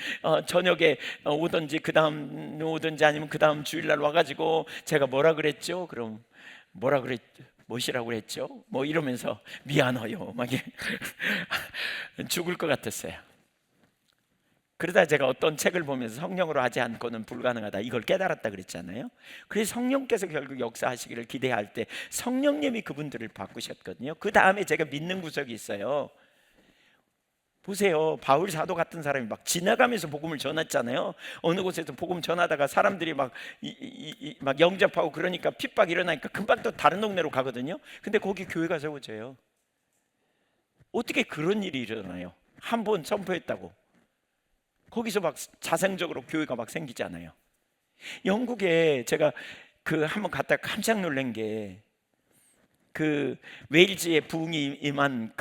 저녁에 오든지 그 다음 오든지 아니면 그 다음 주일날 와가지고 제가 뭐라 그랬죠? 그럼 뭐라 그랬죠? 뭐시라고 그랬죠? 이러면서 미안해요 막 죽을 것 같았어요. 그러다 제가 어떤 책을 보면서 성령으로 하지 않고는 불가능하다 이걸 깨달았다 그랬잖아요. 그래서 성령께서 결국 역사하시기를 기대할 때 성령님이 그분들을 바꾸셨거든요. 그 다음에 제가 믿는 구석이 있어요. 보세요, 바울 사도 같은 사람이 막 지나가면서 복음을 전했잖아요. 어느 곳에서 복음 전하다가 사람들이 막 영접하고 그러니까 핍박 일어나니까 금방 또 다른 동네로 가거든요. 근데 거기 교회가 세워져요. 어떻게 그런 일이 일어나요? 한 번 선포했다고 거기서 막 자생적으로 교회가 막 생기잖아요. 영국에 제가 한번 갔다가 깜짝 놀란 게 웨일즈의 부흥이 임한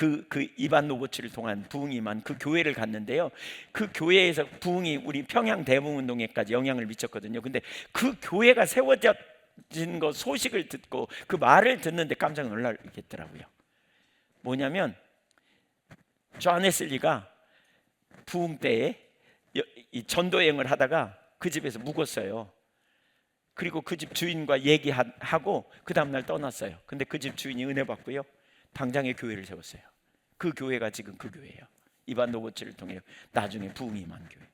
이반 노버치를 통한 부흥이 임한 그 교회를 갔는데요. 그 교회에서 부흥이 우리 평양 대붕운동회까지 영향을 미쳤거든요. 근데 그 교회가 세워진 거 소식을 듣고 그 말을 듣는데 깜짝 놀라겠더라고요. 뭐냐면 존 웨슬리가 부흥 때에 이 전도 여행을 하다가 그 집에서 묵었어요. 그리고 그 집 주인과 얘기하고 그 다음날 떠났어요. 근데 그 집 주인이 은혜 받고요, 당장에 교회를 세웠어요. 그 교회가 지금 그 교회예요. 이반 노버치를 통해 나중에 부흥이 임한 교회.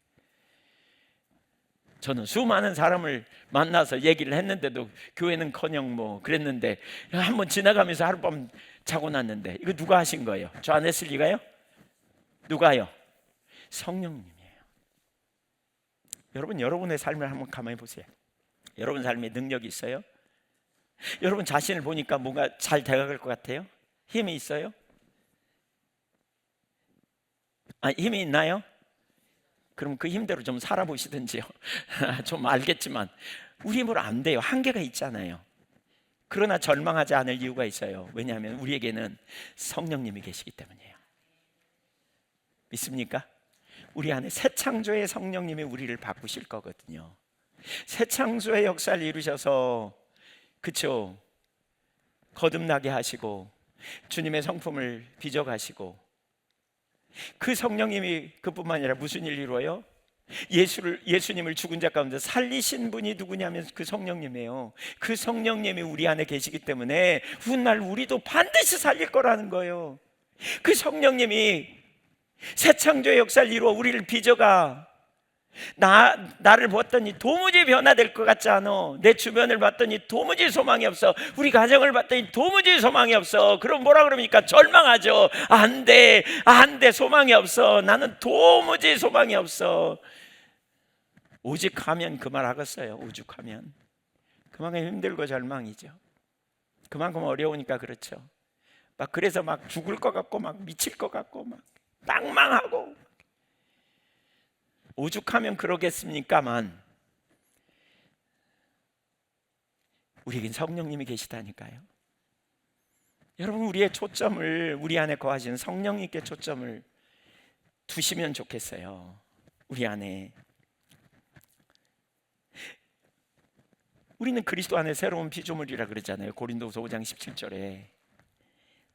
저는 수많은 사람을 만나서 얘기를 했는데도 교회는커녕 뭐 그랬는데, 한번 지나가면서 하룻밤 자고 났는데, 이거 누가 하신 거예요? 존 웨슬리가요? 누가요? 성령님이에요. 여러분, 여러분의 삶을 한번 가만히 보세요. 여러분 삶에 능력이 있어요? 여러분 자신을 보니까 뭔가 잘 돼갈 것 같아요? 힘이 있어요? 힘이 있나요? 그럼 그 힘대로 좀 살아보시든지요. 좀 알겠지만 우리 힘으로 안 돼요. 한계가 있잖아요. 그러나 절망하지 않을 이유가 있어요. 왜냐하면 우리에게는 성령님이 계시기 때문이에요. 믿습니까? 우리 안에 새 창조의 성령님이 우리를 바꾸실 거거든요. 새 창조의 역사를 이루셔서, 그쵸, 거듭나게 하시고 주님의 성품을 빚어가시고, 그 성령님이 그뿐만 아니라 무슨 일 이루어요? 예수님을 죽은 자 가운데 살리신 분이 누구냐면 그 성령님이에요. 그 성령님이 우리 안에 계시기 때문에 훗날 우리도 반드시 살릴 거라는 거예요. 그 성령님이 새 창조의 역사를 이루어 우리를 빚어가. 나를 봤더니 도무지 변화될 것 같지 않아. 내 주변을 봤더니 도무지 소망이 없어. 우리 가정을 봤더니 도무지 소망이 없어. 그럼 뭐라 그럽니까? 절망하죠. 안 돼, 소망이 없어. 나는 도무지 소망이 없어. 오직하면 그 말 하겠어요. 오죽하면 그만큼 힘들고 절망이죠. 그만큼 어려우니까 그렇죠. 그래서 막 죽을 것 같고 막 미칠 것 같고 막 낭망하고. 오죽하면 그러겠습니까만 우리에겐 성령님이 계시다니까요. 여러분, 우리의 초점을, 우리 안에 거하시는 성령님께 초점을 두시면 좋겠어요. 우리 안에 우리는 그리스도 안에 새로운 피조물이라 그러잖아요. 고린도후서 5장 17절에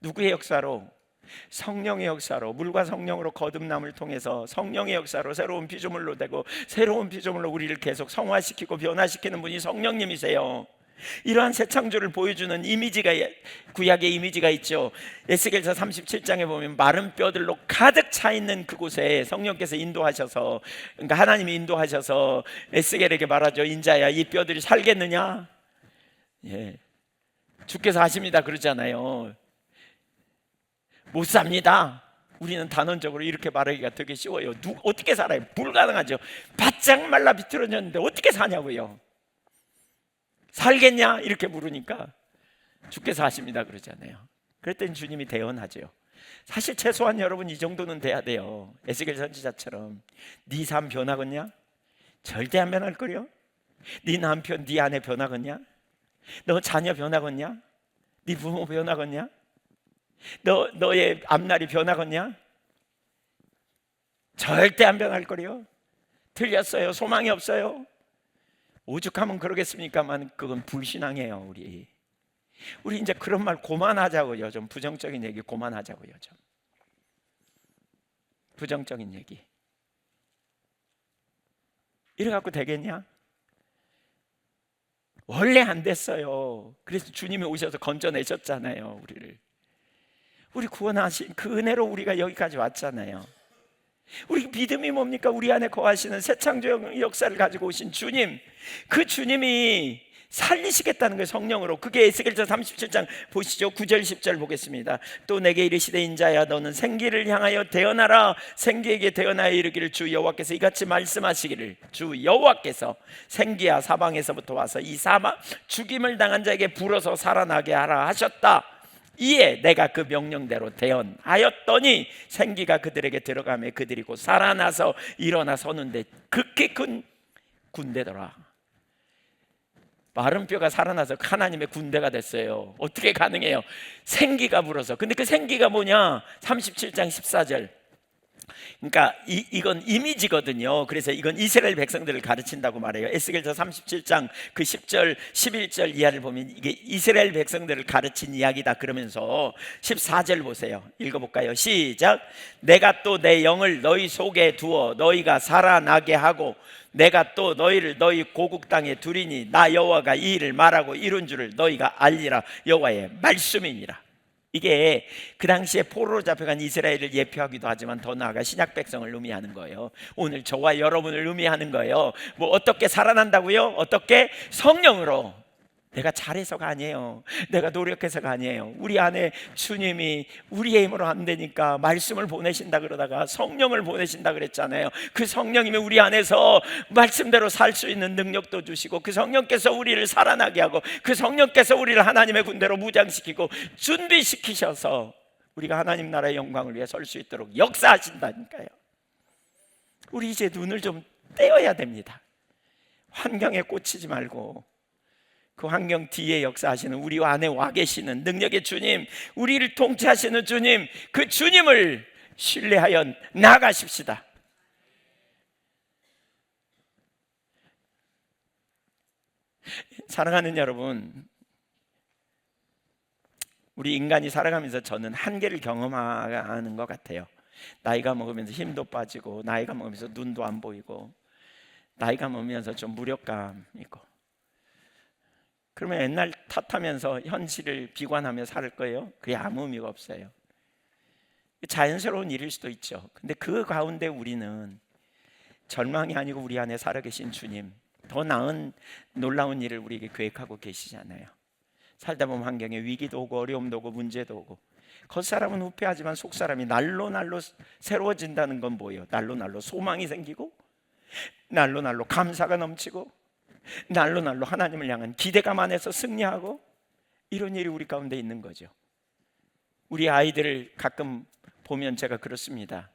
누구의 역사로? 성령의 역사로, 물과 성령으로 거듭남을 통해서 성령의 역사로 새로운 피조물로 되고, 새로운 피조물로 우리를 계속 성화시키고 변화시키는 분이 성령님이세요. 이러한 새 창조를 보여주는 이미지가, 구약의 이미지가 있죠. 에스겔서 37장에 보면 마른 뼈들로 가득 차 있는 그곳에 성령께서 인도하셔서, 그러니까 하나님이 인도하셔서 에스겔에게 말하죠. 인자야, 이 뼈들이 살겠느냐? 예, 주께서 하십니다 그러잖아요. 못 삽니다. 우리는 단언적으로 이렇게 말하기가 되게 쉬워요. 어떻게 살아요? 불가능하죠. 바짝 말라 비틀어졌는데 어떻게 사냐고요. 살겠냐? 이렇게 물으니까 주께서 하십니다 그러잖아요. 그랬더니 주님이 대언하죠. 사실 최소한 여러분 이 정도는 돼야 돼요. 에스겔 선지자처럼. 네 삶 변하겠냐? 절대 안 변할 거요. 네 남편, 네 아내 변하겠냐? 너 자녀 변하겠냐? 네 부모 변하겠냐? 너의 앞날이 변하겠냐? 절대 안 변할 거요. 틀렸어요. 소망이 없어요. 오죽하면 그러겠습니까만 그건 불신앙이에요. 우리 이제 그런 말 그만하자고요. 좀 부정적인 얘기 그만하자고요. 좀 부정적인 얘기. 이래 갖고 되겠냐? 원래 안 됐어요. 그래서 주님이 오셔서 건져내셨잖아요. 우리 구원하신 그 은혜로 우리가 여기까지 왔잖아요. 우리 믿음이 뭡니까? 우리 안에 거하시는 새 창조 역사를 가지고 오신 주님, 그 주님이 살리시겠다는 거예요, 성령으로. 그게 에스겔서 37장 보시죠. 9절 10절 보겠습니다. 또 내게 이르시되 인자야 너는 생기를 향하여 대언하라. 생기에게 대언하여 이르기를 주 여호와께서 이같이 말씀하시기를, 주 여호와께서 생기야 사방에서부터 와서 이 사망 죽임을 당한 자에게 불어서 살아나게 하라 하셨다. 이에 내가 그 명령대로 대언하였더니 생기가 그들에게 들어가며 그들이 곧 살아나서 일어나 서는데 극히 큰 군대더라. 마른 뼈가 살아나서 하나님의 군대가 됐어요. 어떻게 가능해요? 생기가 불어서. 근데 그 생기가 뭐냐? 37장 14절. 그러니까 이건 이미지거든요. 그래서 이건 이스라엘 백성들을 가르친다고 말해요. 에스겔서 37장 그 10절 11절 이하를 보면 이게 이스라엘 백성들을 가르친 이야기다 그러면서 14절 보세요. 읽어볼까요? 시작. 내가 또 내 영을 너희 속에 두어 너희가 살아나게 하고 내가 또 너희를 너희 고국 땅에 두리니 나 여호와가 이 일을 말하고 이룬 줄을 너희가 알리라. 여호와의 말씀이니라. 이게 그 당시에 포로로 잡혀간 이스라엘을 예표하기도 하지만 더 나아가 신약 백성을 의미하는 거예요. 오늘 저와 여러분을 의미하는 거예요. 뭐 어떻게 살아난다고요? 어떻게? 성령으로. 내가 잘해서가 아니에요. 내가 노력해서가 아니에요. 우리 안에 주님이 우리의 힘으로 안 되니까 말씀을 보내신다 그러다가 성령을 보내신다 그랬잖아요. 그 성령님이 우리 안에서 말씀대로 살 수 있는 능력도 주시고 그 성령께서 우리를 살아나게 하고 그 성령께서 우리를 하나님의 군대로 무장시키고 준비시키셔서 우리가 하나님 나라의 영광을 위해 설 수 있도록 역사하신다니까요. 우리 이제 눈을 좀 떼어야 됩니다. 환경에 꽂히지 말고 그 환경 뒤에 역사하시는 우리 안에 와 계시는 능력의 주님, 우리를 통치하시는 주님, 그 주님을 신뢰하여 나아가십시다. 사랑하는 여러분, 우리 인간이 살아가면서 저는 한계를 경험하는 것 같아요. 나이가 먹으면서 힘도 빠지고 나이가 먹으면서 눈도 안 보이고 나이가 먹으면서 좀 무력감 있고. 그러면 옛날 탓하면서 현실을 비관하며 살 거예요? 그게 아무 의미가 없어요. 자연스러운 일일 수도 있죠. 근데 그 가운데 우리는 절망이 아니고 우리 안에 살아계신 주님, 더 나은 놀라운 일을 우리에게 계획하고 계시잖아요. 살다 보면 환경에 위기도 오고 어려움도 오고 문제도 오고 겉사람은 후패하지만 속사람이 날로 새로워진다는 건 뭐예요? 날로 소망이 생기고 날로 감사가 넘치고 날로 하나님을 향한 기대감 안에서 승리하고 이런 일이 우리 가운데 있는 거죠. 우리 아이들을 가끔 보면 제가 그렇습니다.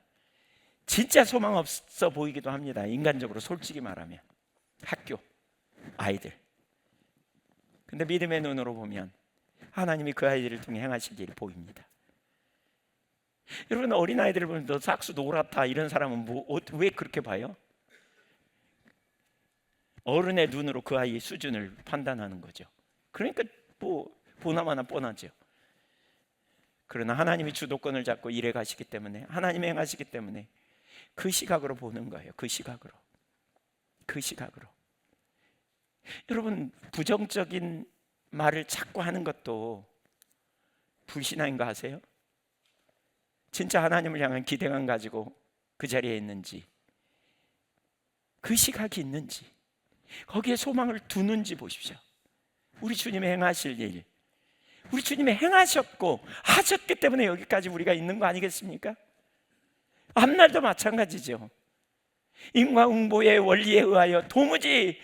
진짜 소망 없어 보이기도 합니다. 인간적으로 솔직히 말하면 학교 아이들. 근데 믿음의 눈으로 보면 하나님이 그 아이들을 통해 행하실 일이 보입니다. 여러분 어린아이들을 보면 너 싹수 노랗다 이런 사람은 왜 그렇게 봐요? 어른의 눈으로 그 아이의 수준을 판단하는 거죠. 그러니까 보나마나 뻔하죠. 그러나 하나님이 주도권을 잡고 일해 가시기 때문에 하나님이 행하시기 때문에 그 시각으로 보는 거예요. 그 시각으로. 여러분 부정적인 말을 자꾸 하는 것도 불신앙인 거 아세요? 진짜 하나님을 향한 기대감 가지고 그 자리에 있는지 그 시각이 있는지 거기에 소망을 두는지 보십시오. 우리 주님이 행하실 일, 우리 주님이 행하셨고 하셨기 때문에 여기까지 우리가 있는 거 아니겠습니까? 앞날도 마찬가지죠. 인과응보의 원리에 의하여 도무지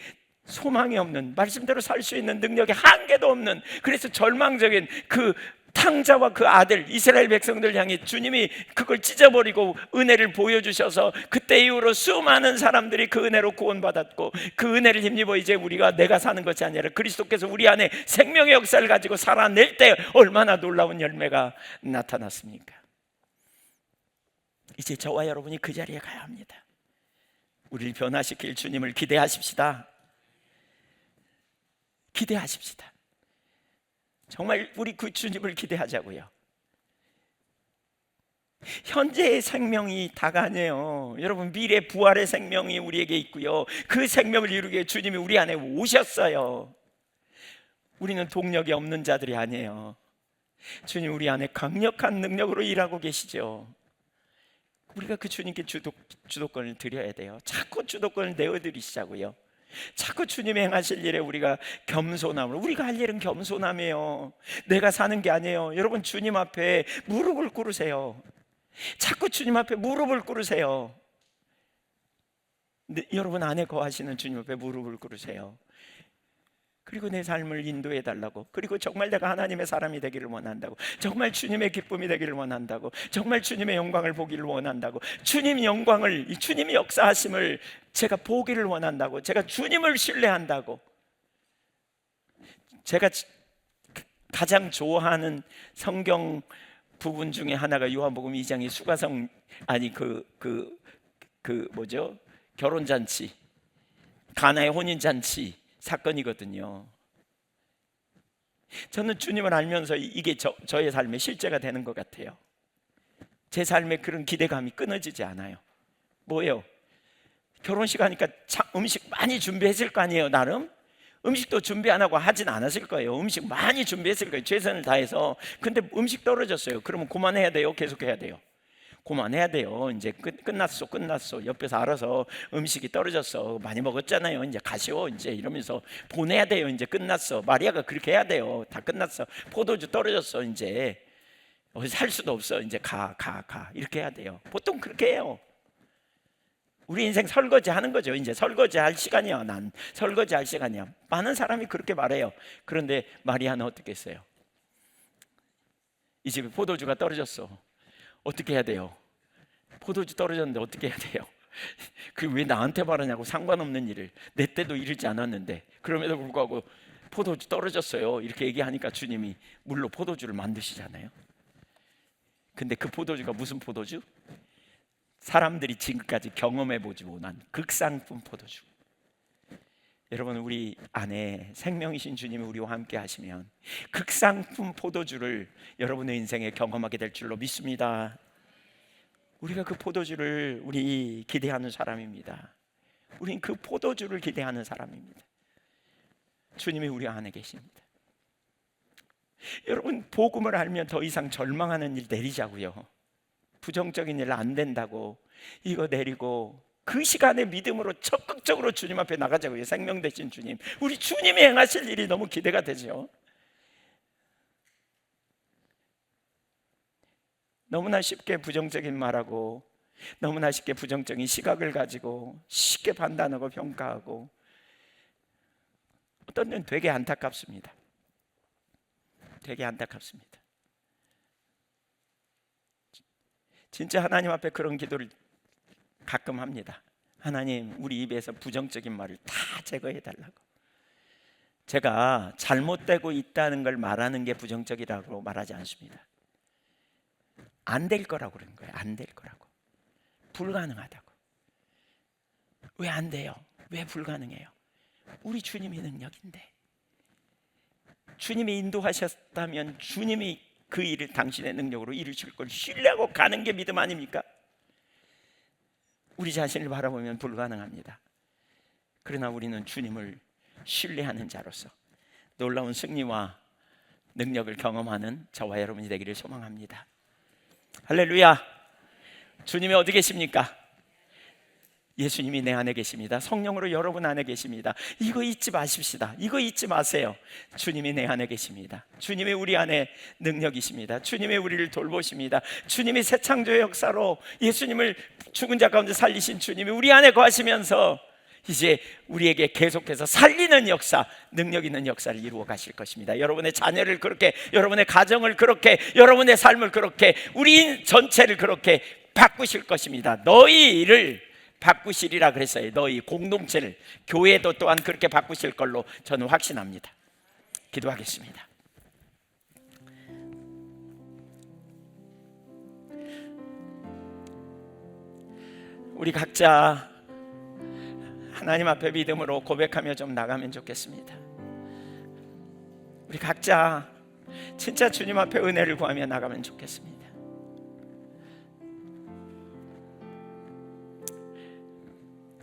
소망이 없는, 말씀대로 살 수 있는 능력의 한계도 없는, 그래서 절망적인 그 탕자와 그 아들 이스라엘 백성들 향해 주님이 그걸 찢어버리고 은혜를 보여주셔서 그때 이후로 수많은 사람들이 그 은혜로 구원받았고 그 은혜를 힘입어 이제 우리가 내가 사는 것이 아니라 그리스도께서 우리 안에 생명의 역사를 가지고 살아낼 때 얼마나 놀라운 열매가 나타났습니까? 이제 저와 여러분이 그 자리에 가야 합니다. 우리를 변화시킬 주님을 기대하십시다. 정말 우리 그 주님을 기대하자고요. 현재의 생명이 다가 아니에요. 여러분 미래 부활의 생명이 우리에게 있고요. 그 생명을 이루기 위해 주님이 우리 안에 오셨어요. 우리는 동력이 없는 자들이 아니에요. 주님 우리 안에 강력한 능력으로 일하고 계시죠. 우리가 그 주님께 주도권을 드려야 돼요. 자꾸 주도권을 내어드리시자고요. 자꾸 주님이 행하실 일에 우리가 겸손함을, 우리가 할 일은 겸손함이에요. 내가 사는 게 아니에요. 여러분, 주님 앞에 무릎을 꿇으세요. 자꾸 주님 앞에 무릎을 꿇으세요. 여러분 안에 거하시는 주님 앞에 무릎을 꿇으세요. 그리고 내 삶을 인도해 달라고, 그리고 정말 내가 하나님의 사람이 되기를 원한다고, 정말 주님의 기쁨이 되기를 원한다고, 정말 주님의 영광을 보기를 원한다고, 주님 영광을, 주님이 역사하심을 제가 보기를 원한다고, 제가 주님을 신뢰한다고. 제가 가장 좋아하는 성경 부분 중에 하나가 요한복음 2장의 수가성, 아니 뭐죠? 결혼잔치, 가나의 혼인잔치 사건이거든요. 저는 주님을 알면서 이게 저의 삶의 실제가 되는 것 같아요. 제 삶에 그런 기대감이 끊어지지 않아요. 뭐예요? 결혼식 하니까 음식 많이 준비했을 거 아니에요. 나름 음식도 준비 안 하고 하진 않았을 거예요. 음식 많이 준비했을 거예요. 최선을 다해서. 근데 음식 떨어졌어요. 그러면 그만해야 돼요? 계속해야 돼요? 그만해야 돼요. 이제 끝났어. 옆에서 알아서 음식이 떨어졌어. 많이 먹었잖아요. 이제 가시오. 이제 이러면서 보내야 돼요. 이제 끝났어. 마리아가 그렇게 해야 돼요. 다 끝났어. 포도주 떨어졌어. 이제 살 수도 없어. 이제 가. 이렇게 해야 돼요. 보통 그렇게 해요. 우리 인생 설거지 하는 거죠. 이제 설거지 할 시간이야. 난 설거지 할 시간이야. 많은 사람이 그렇게 말해요. 그런데 마리아는 어떻게 했어요? 이 집에 포도주가 떨어졌어. 어떻게 해야 돼요? 포도주 떨어졌는데 어떻게 해야 돼요? 그 왜 나한테 말하냐고. 상관없는 일을, 내 때도 이르지 않았는데. 그럼에도 불구하고 포도주 떨어졌어요 이렇게 얘기하니까 주님이 물로 포도주를 만드시잖아요. 근데 그 포도주가 무슨 포도주? 사람들이 지금까지 경험해보지 못한 극상품 포도주. 여러분, 우리 안에 생명이신 주님이 우리와 함께 하시면 극상품 포도주를 여러분의 인생에 경험하게 될 줄로 믿습니다. 우리가 그 포도주를 우리 기대하는 사람입니다. 우린 그 포도주를 기대하는 사람입니다. 주님이 우리 안에 계십니다. 여러분, 복음을 알면 더 이상 절망하는 일 내리자고요. 부정적인 일 안 된다고 이거 내리고 그 시간에 믿음으로 적극적으로 주님 앞에 나가자고요. 생명 되신 주님, 우리 주님이 행하실 일이 너무 기대가 되죠. 너무나 쉽게 부정적인 말하고, 너무나 쉽게 부정적인 시각을 가지고 쉽게 판단하고 평가하고, 어떤 때는 되게 안타깝습니다. 되게 안타깝습니다. 진짜 하나님 앞에 그런 기도를 가끔 합니다. 하나님, 우리 입에서 부정적인 말을 다 제거해 달라고. 제가 잘못되고 있다는 걸 말하는 게 부정적이라고 말하지 않습니다. 안 될 거라고 그러는 거예요. 안 될 거라고. 불가능하다고. 왜 안 돼요? 왜 불가능해요? 우리 주님의 능력인데. 주님이 인도하셨다면 주님이 그 일을 당신의 능력으로 이루실 걸 신뢰하고 가는 게 믿음 아닙니까? 우리 자신을 바라보면 불가능합니다. 그러나 우리는 주님을 신뢰하는 자로서 놀라운 승리와 능력을 경험하는 저와 여러분이 되기를 소망합니다. 할렐루야. 주님이 어디 계십니까? 예수님이 내 안에 계십니다. 성령으로 여러분 안에 계십니다. 이거 잊지 마십시다. 이거 잊지 마세요. 주님이 내 안에 계십니다. 주님이 우리 안에 능력이십니다. 주님이 우리를 돌보십니다. 주님이 새 창조의 역사로 예수님을 죽은 자 가운데 살리신 주님이 우리 안에 거하시면서 이제 우리에게 계속해서 살리는 역사, 능력 있는 역사를 이루어 가실 것입니다. 여러분의 자녀를 그렇게, 여러분의 가정을 그렇게, 여러분의 삶을 그렇게, 우리 전체를 그렇게 바꾸실 것입니다. 너희를 바꾸시리라 그랬어요. 너희 공동체를, 교회도 또한 그렇게 바꾸실 걸로 저는 확신합니다. 기도하겠습니다. 우리 각자 하나님 앞에 믿음으로 고백하며 좀 나가면 좋겠습니다. 우리 각자 진짜 주님 앞에 은혜를 구하며 나가면 좋겠습니다.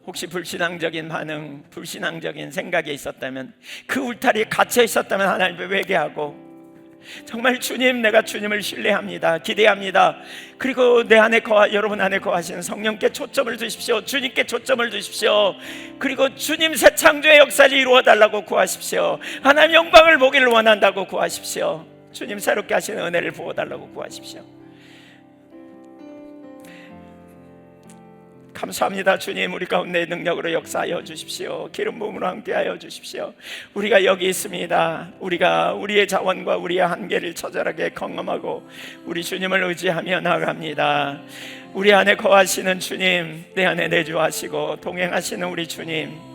혹시 불신앙적인 반응, 불신앙적인 생각이 있었다면, 그 울타리에 갇혀 있었다면 하나님께 회개하고 정말 주님, 내가 주님을 신뢰합니다. 기대합니다. 그리고 내 안에 여러분 안에 거하시는 성령께 초점을 두십시오. 주님께 초점을 두십시오. 그리고 주님 새 창조의 역사를 이루어 달라고 구하십시오. 하나님 영광을 보기를 원한다고 구하십시오. 주님 새롭게 하시는 은혜를 부어 달라고 구하십시오. 감사합니다. 주님, 우리 가운데 능력으로 역사하여 주십시오. 기름 부음으로 함께하여 주십시오. 우리가 여기 있습니다. 우리가 우리의 자원과 우리의 한계를 처절하게 경험하고 우리 주님을 의지하며 나아갑니다. 우리 안에 거하시는 주님, 내 안에 내주하시고 동행하시는 우리 주님,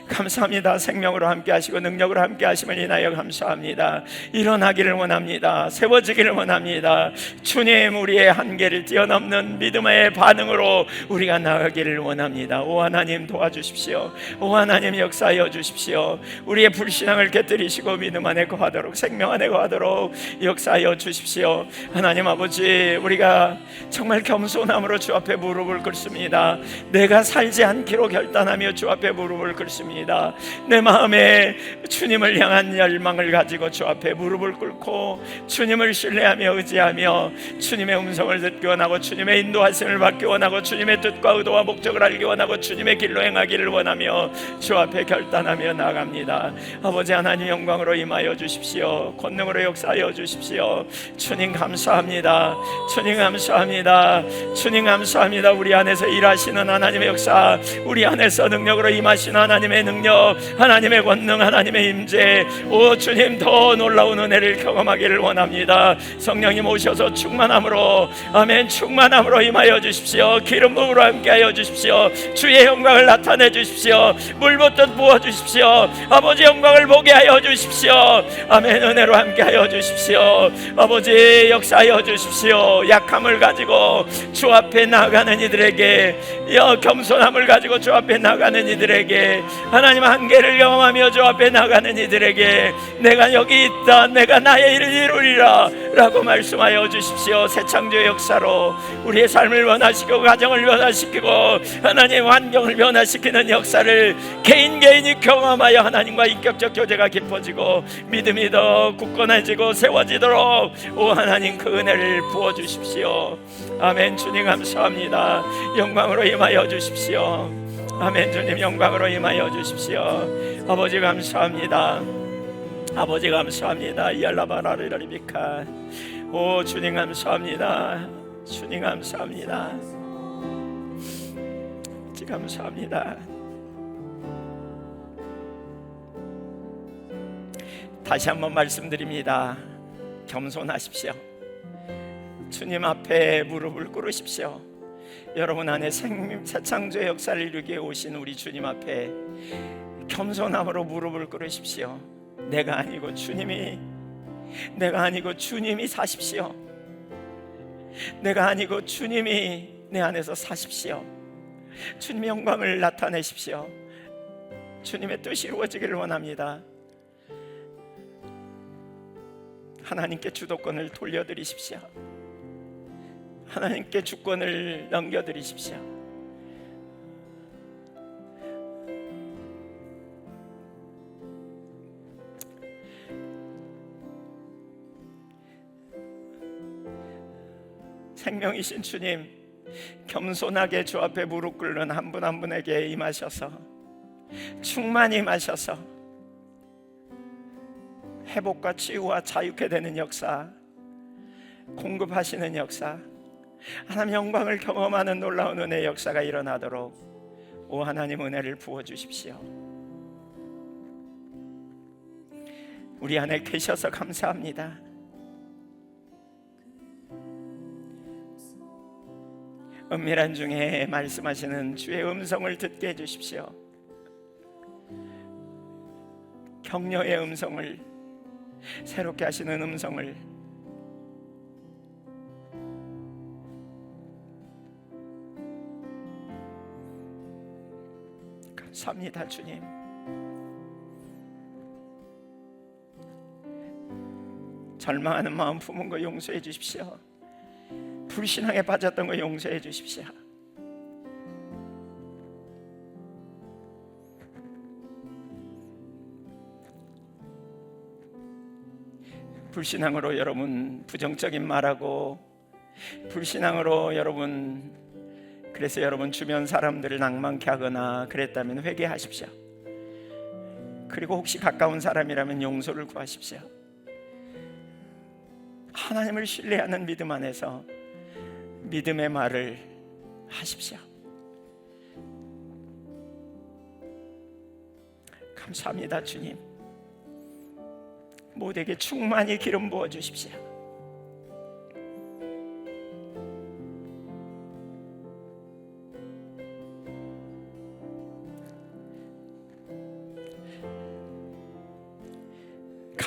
감사합니다. 생명으로 함께 하시고 능력으로 함께 하심을 인하여 감사합니다. 일어나기를 원합니다. 세워지기를 원합니다. 주님, 우리의 한계를 뛰어넘는 믿음의 반응으로 우리가 나아가기를 원합니다. 오 하나님, 도와주십시오. 오 하나님, 역사하여 주십시오. 우리의 불신앙을 깨뜨리시고 믿음 안에 거하도록, 생명 안에 거하도록 역사하여 주십시오. 하나님 아버지, 우리가 정말 겸손함으로 주 앞에 무릎을 꿇습니다. 내가 살지 않기로 결단하며 주 앞에 무릎을 꿇습니다. 내 마음에 주님을 향한 열망을 가지고 주 앞에 무릎을 꿇고 주님을 신뢰하며 의지하며 주님의 음성을 듣기 원하고 주님의 인도하심을 받기 원하고 주님의 뜻과 의도와 목적을 알기 원하고 주님의 길로 행하기를 원하며 주 앞에 결단하며 나아갑니다. 아버지 하나님, 영광으로 임하여 주십시오. 권능으로 역사하여 주십시오. 주님 감사합니다. 주님 감사합니다. 주님 감사합니다. 우리 안에서 일하시는 하나님의 역사, 우리 안에서 능력으로 임하시는 하나님의 능력, 하나님의 권능, 하나님의 임재, 오 주님, 더 놀라운 은혜를 경험하기를 원합니다. 성령님 오셔서 충만함으로, 아멘, 충만함으로 임하여 주십시오. 기름 부음으로 함께하여 주십시오. 주의 영광을 나타내 주십시오. 물 붓듯 부어 주십시오. 아버지 영광을 보게 하여 주십시오. 아멘. 은혜로 함께하여 주십시오. 아버지 역사하여 주십시오. 약함을 가지고 주 앞에 나아가는 이들에게, 겸손함을 가지고 주 앞에 나아가는 이들에게, 하나님 한계를 경험하며 주 앞에 나가는 이들에게 내가 여기 있다, 내가 나의 일을 이루리라 라고 말씀하여 주십시오. 새 창조의 역사로 우리의 삶을 변화시키고 가정을 변화시키고 하나님 환경을 변화시키는 역사를 개인이 경험하여 하나님과 인격적 교제가 깊어지고 믿음이 더 굳건해지고 세워지도록 오 하나님, 그 은혜를 부어주십시오. 아멘. 주님 감사합니다. 영광으로 임하여 주십시오. 아멘. 주님 영광으로 임하여 주십시오. 아버지 감사합니다. 아버지 감사합니다. 이알라바라리라리비카. 오 주님 감사합니다. 주님 감사합니다. 주님 감사합니다. 다시 한번 말씀드립니다. 겸손하십시오. 주님 앞에 무릎을 꿇으십시오. 여러분 안에 새 창조의 역사를 이루게 오신 우리 주님 앞에 겸손함으로 무릎을 꿇으십시오. 내가 아니고 주님이 사십시오. 내가 아니고 주님이 내 안에서 사십시오. 주님의 영광을 나타내십시오. 주님의 뜻이 이루어지기를 원합니다. 하나님께 주도권을 돌려드리십시오. 하나님께 주권을 넘겨드리십시오. 생명이신 주님, 겸손하게 주 앞에 무릎 꿇는 한 분 한 분에게 임하셔서 충만히 임하셔서 회복과 치유와 자유케 되는 역사, 공급하시는 역사, 하나님 영광을 경험하는 놀라운 은혜의 역사가 일어나도록 오 하나님 은혜를 부어주십시오. 우리 안에 계셔서 감사합니다. 은밀한 중에 말씀하시는 주의 음성을 듣게 해주십시오. 격려의 음성을, 새롭게 하시는 음성을, 감사합니다. 주님, 절망하는 마음 품은 거 용서해 주십시오. 불신앙에 빠졌던 거 용서해 주십시오. 불신앙으로 여러분 부정적인 말하고, 불신앙으로 여러분 그래서 여러분 주변 사람들을 낭만케 하거나 그랬다면 회개하십시오. 그리고 혹시 가까운 사람이라면 용서를 구하십시오. 하나님을 신뢰하는 믿음 안에서 믿음의 말을 하십시오. 감사합니다. 주님, 모두에게 충만히 기름 부어 주십시오.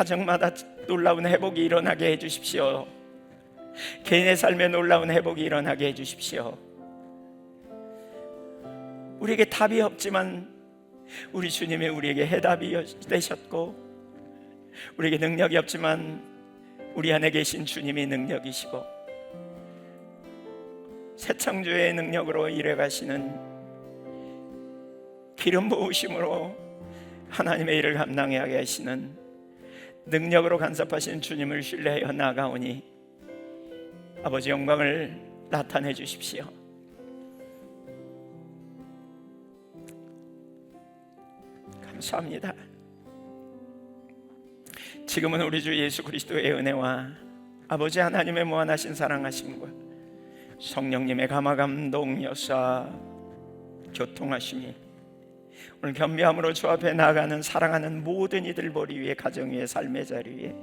가정마다 놀라운 회복이 일어나게 해주십시오. 개인의 삶에 놀라운 회복이 일어나게 해주십시오. 우리에게 답이 없지만 우리 주님이 우리에게 해답이 되셨고, 우리에게 능력이 없지만 우리 안에 계신 주님이 능력이시고, 새 창조의 능력으로 일해가시는 기름 부으심으로 하나님의 일을 감당하게 하시는 능력으로 간섭하신 주님을 신뢰하여 나아가오니 아버지 영광을 나타내 주십시오. 감사합니다. 지금은 우리 주 예수 그리스도의 은혜와 아버지 하나님의 무한하신 사랑하심과 성령님의 감화감동 역사 교통하심이 오늘 겸비함으로 주 앞에 나아가는 사랑하는 모든 이들 머리 위에, 가정 위에, 삶의 자리 위에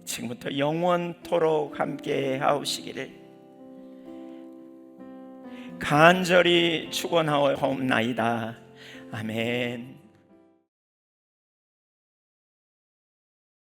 지금부터 영원토록 함께 하옵시기를 간절히 축원하옵나이다. 아멘.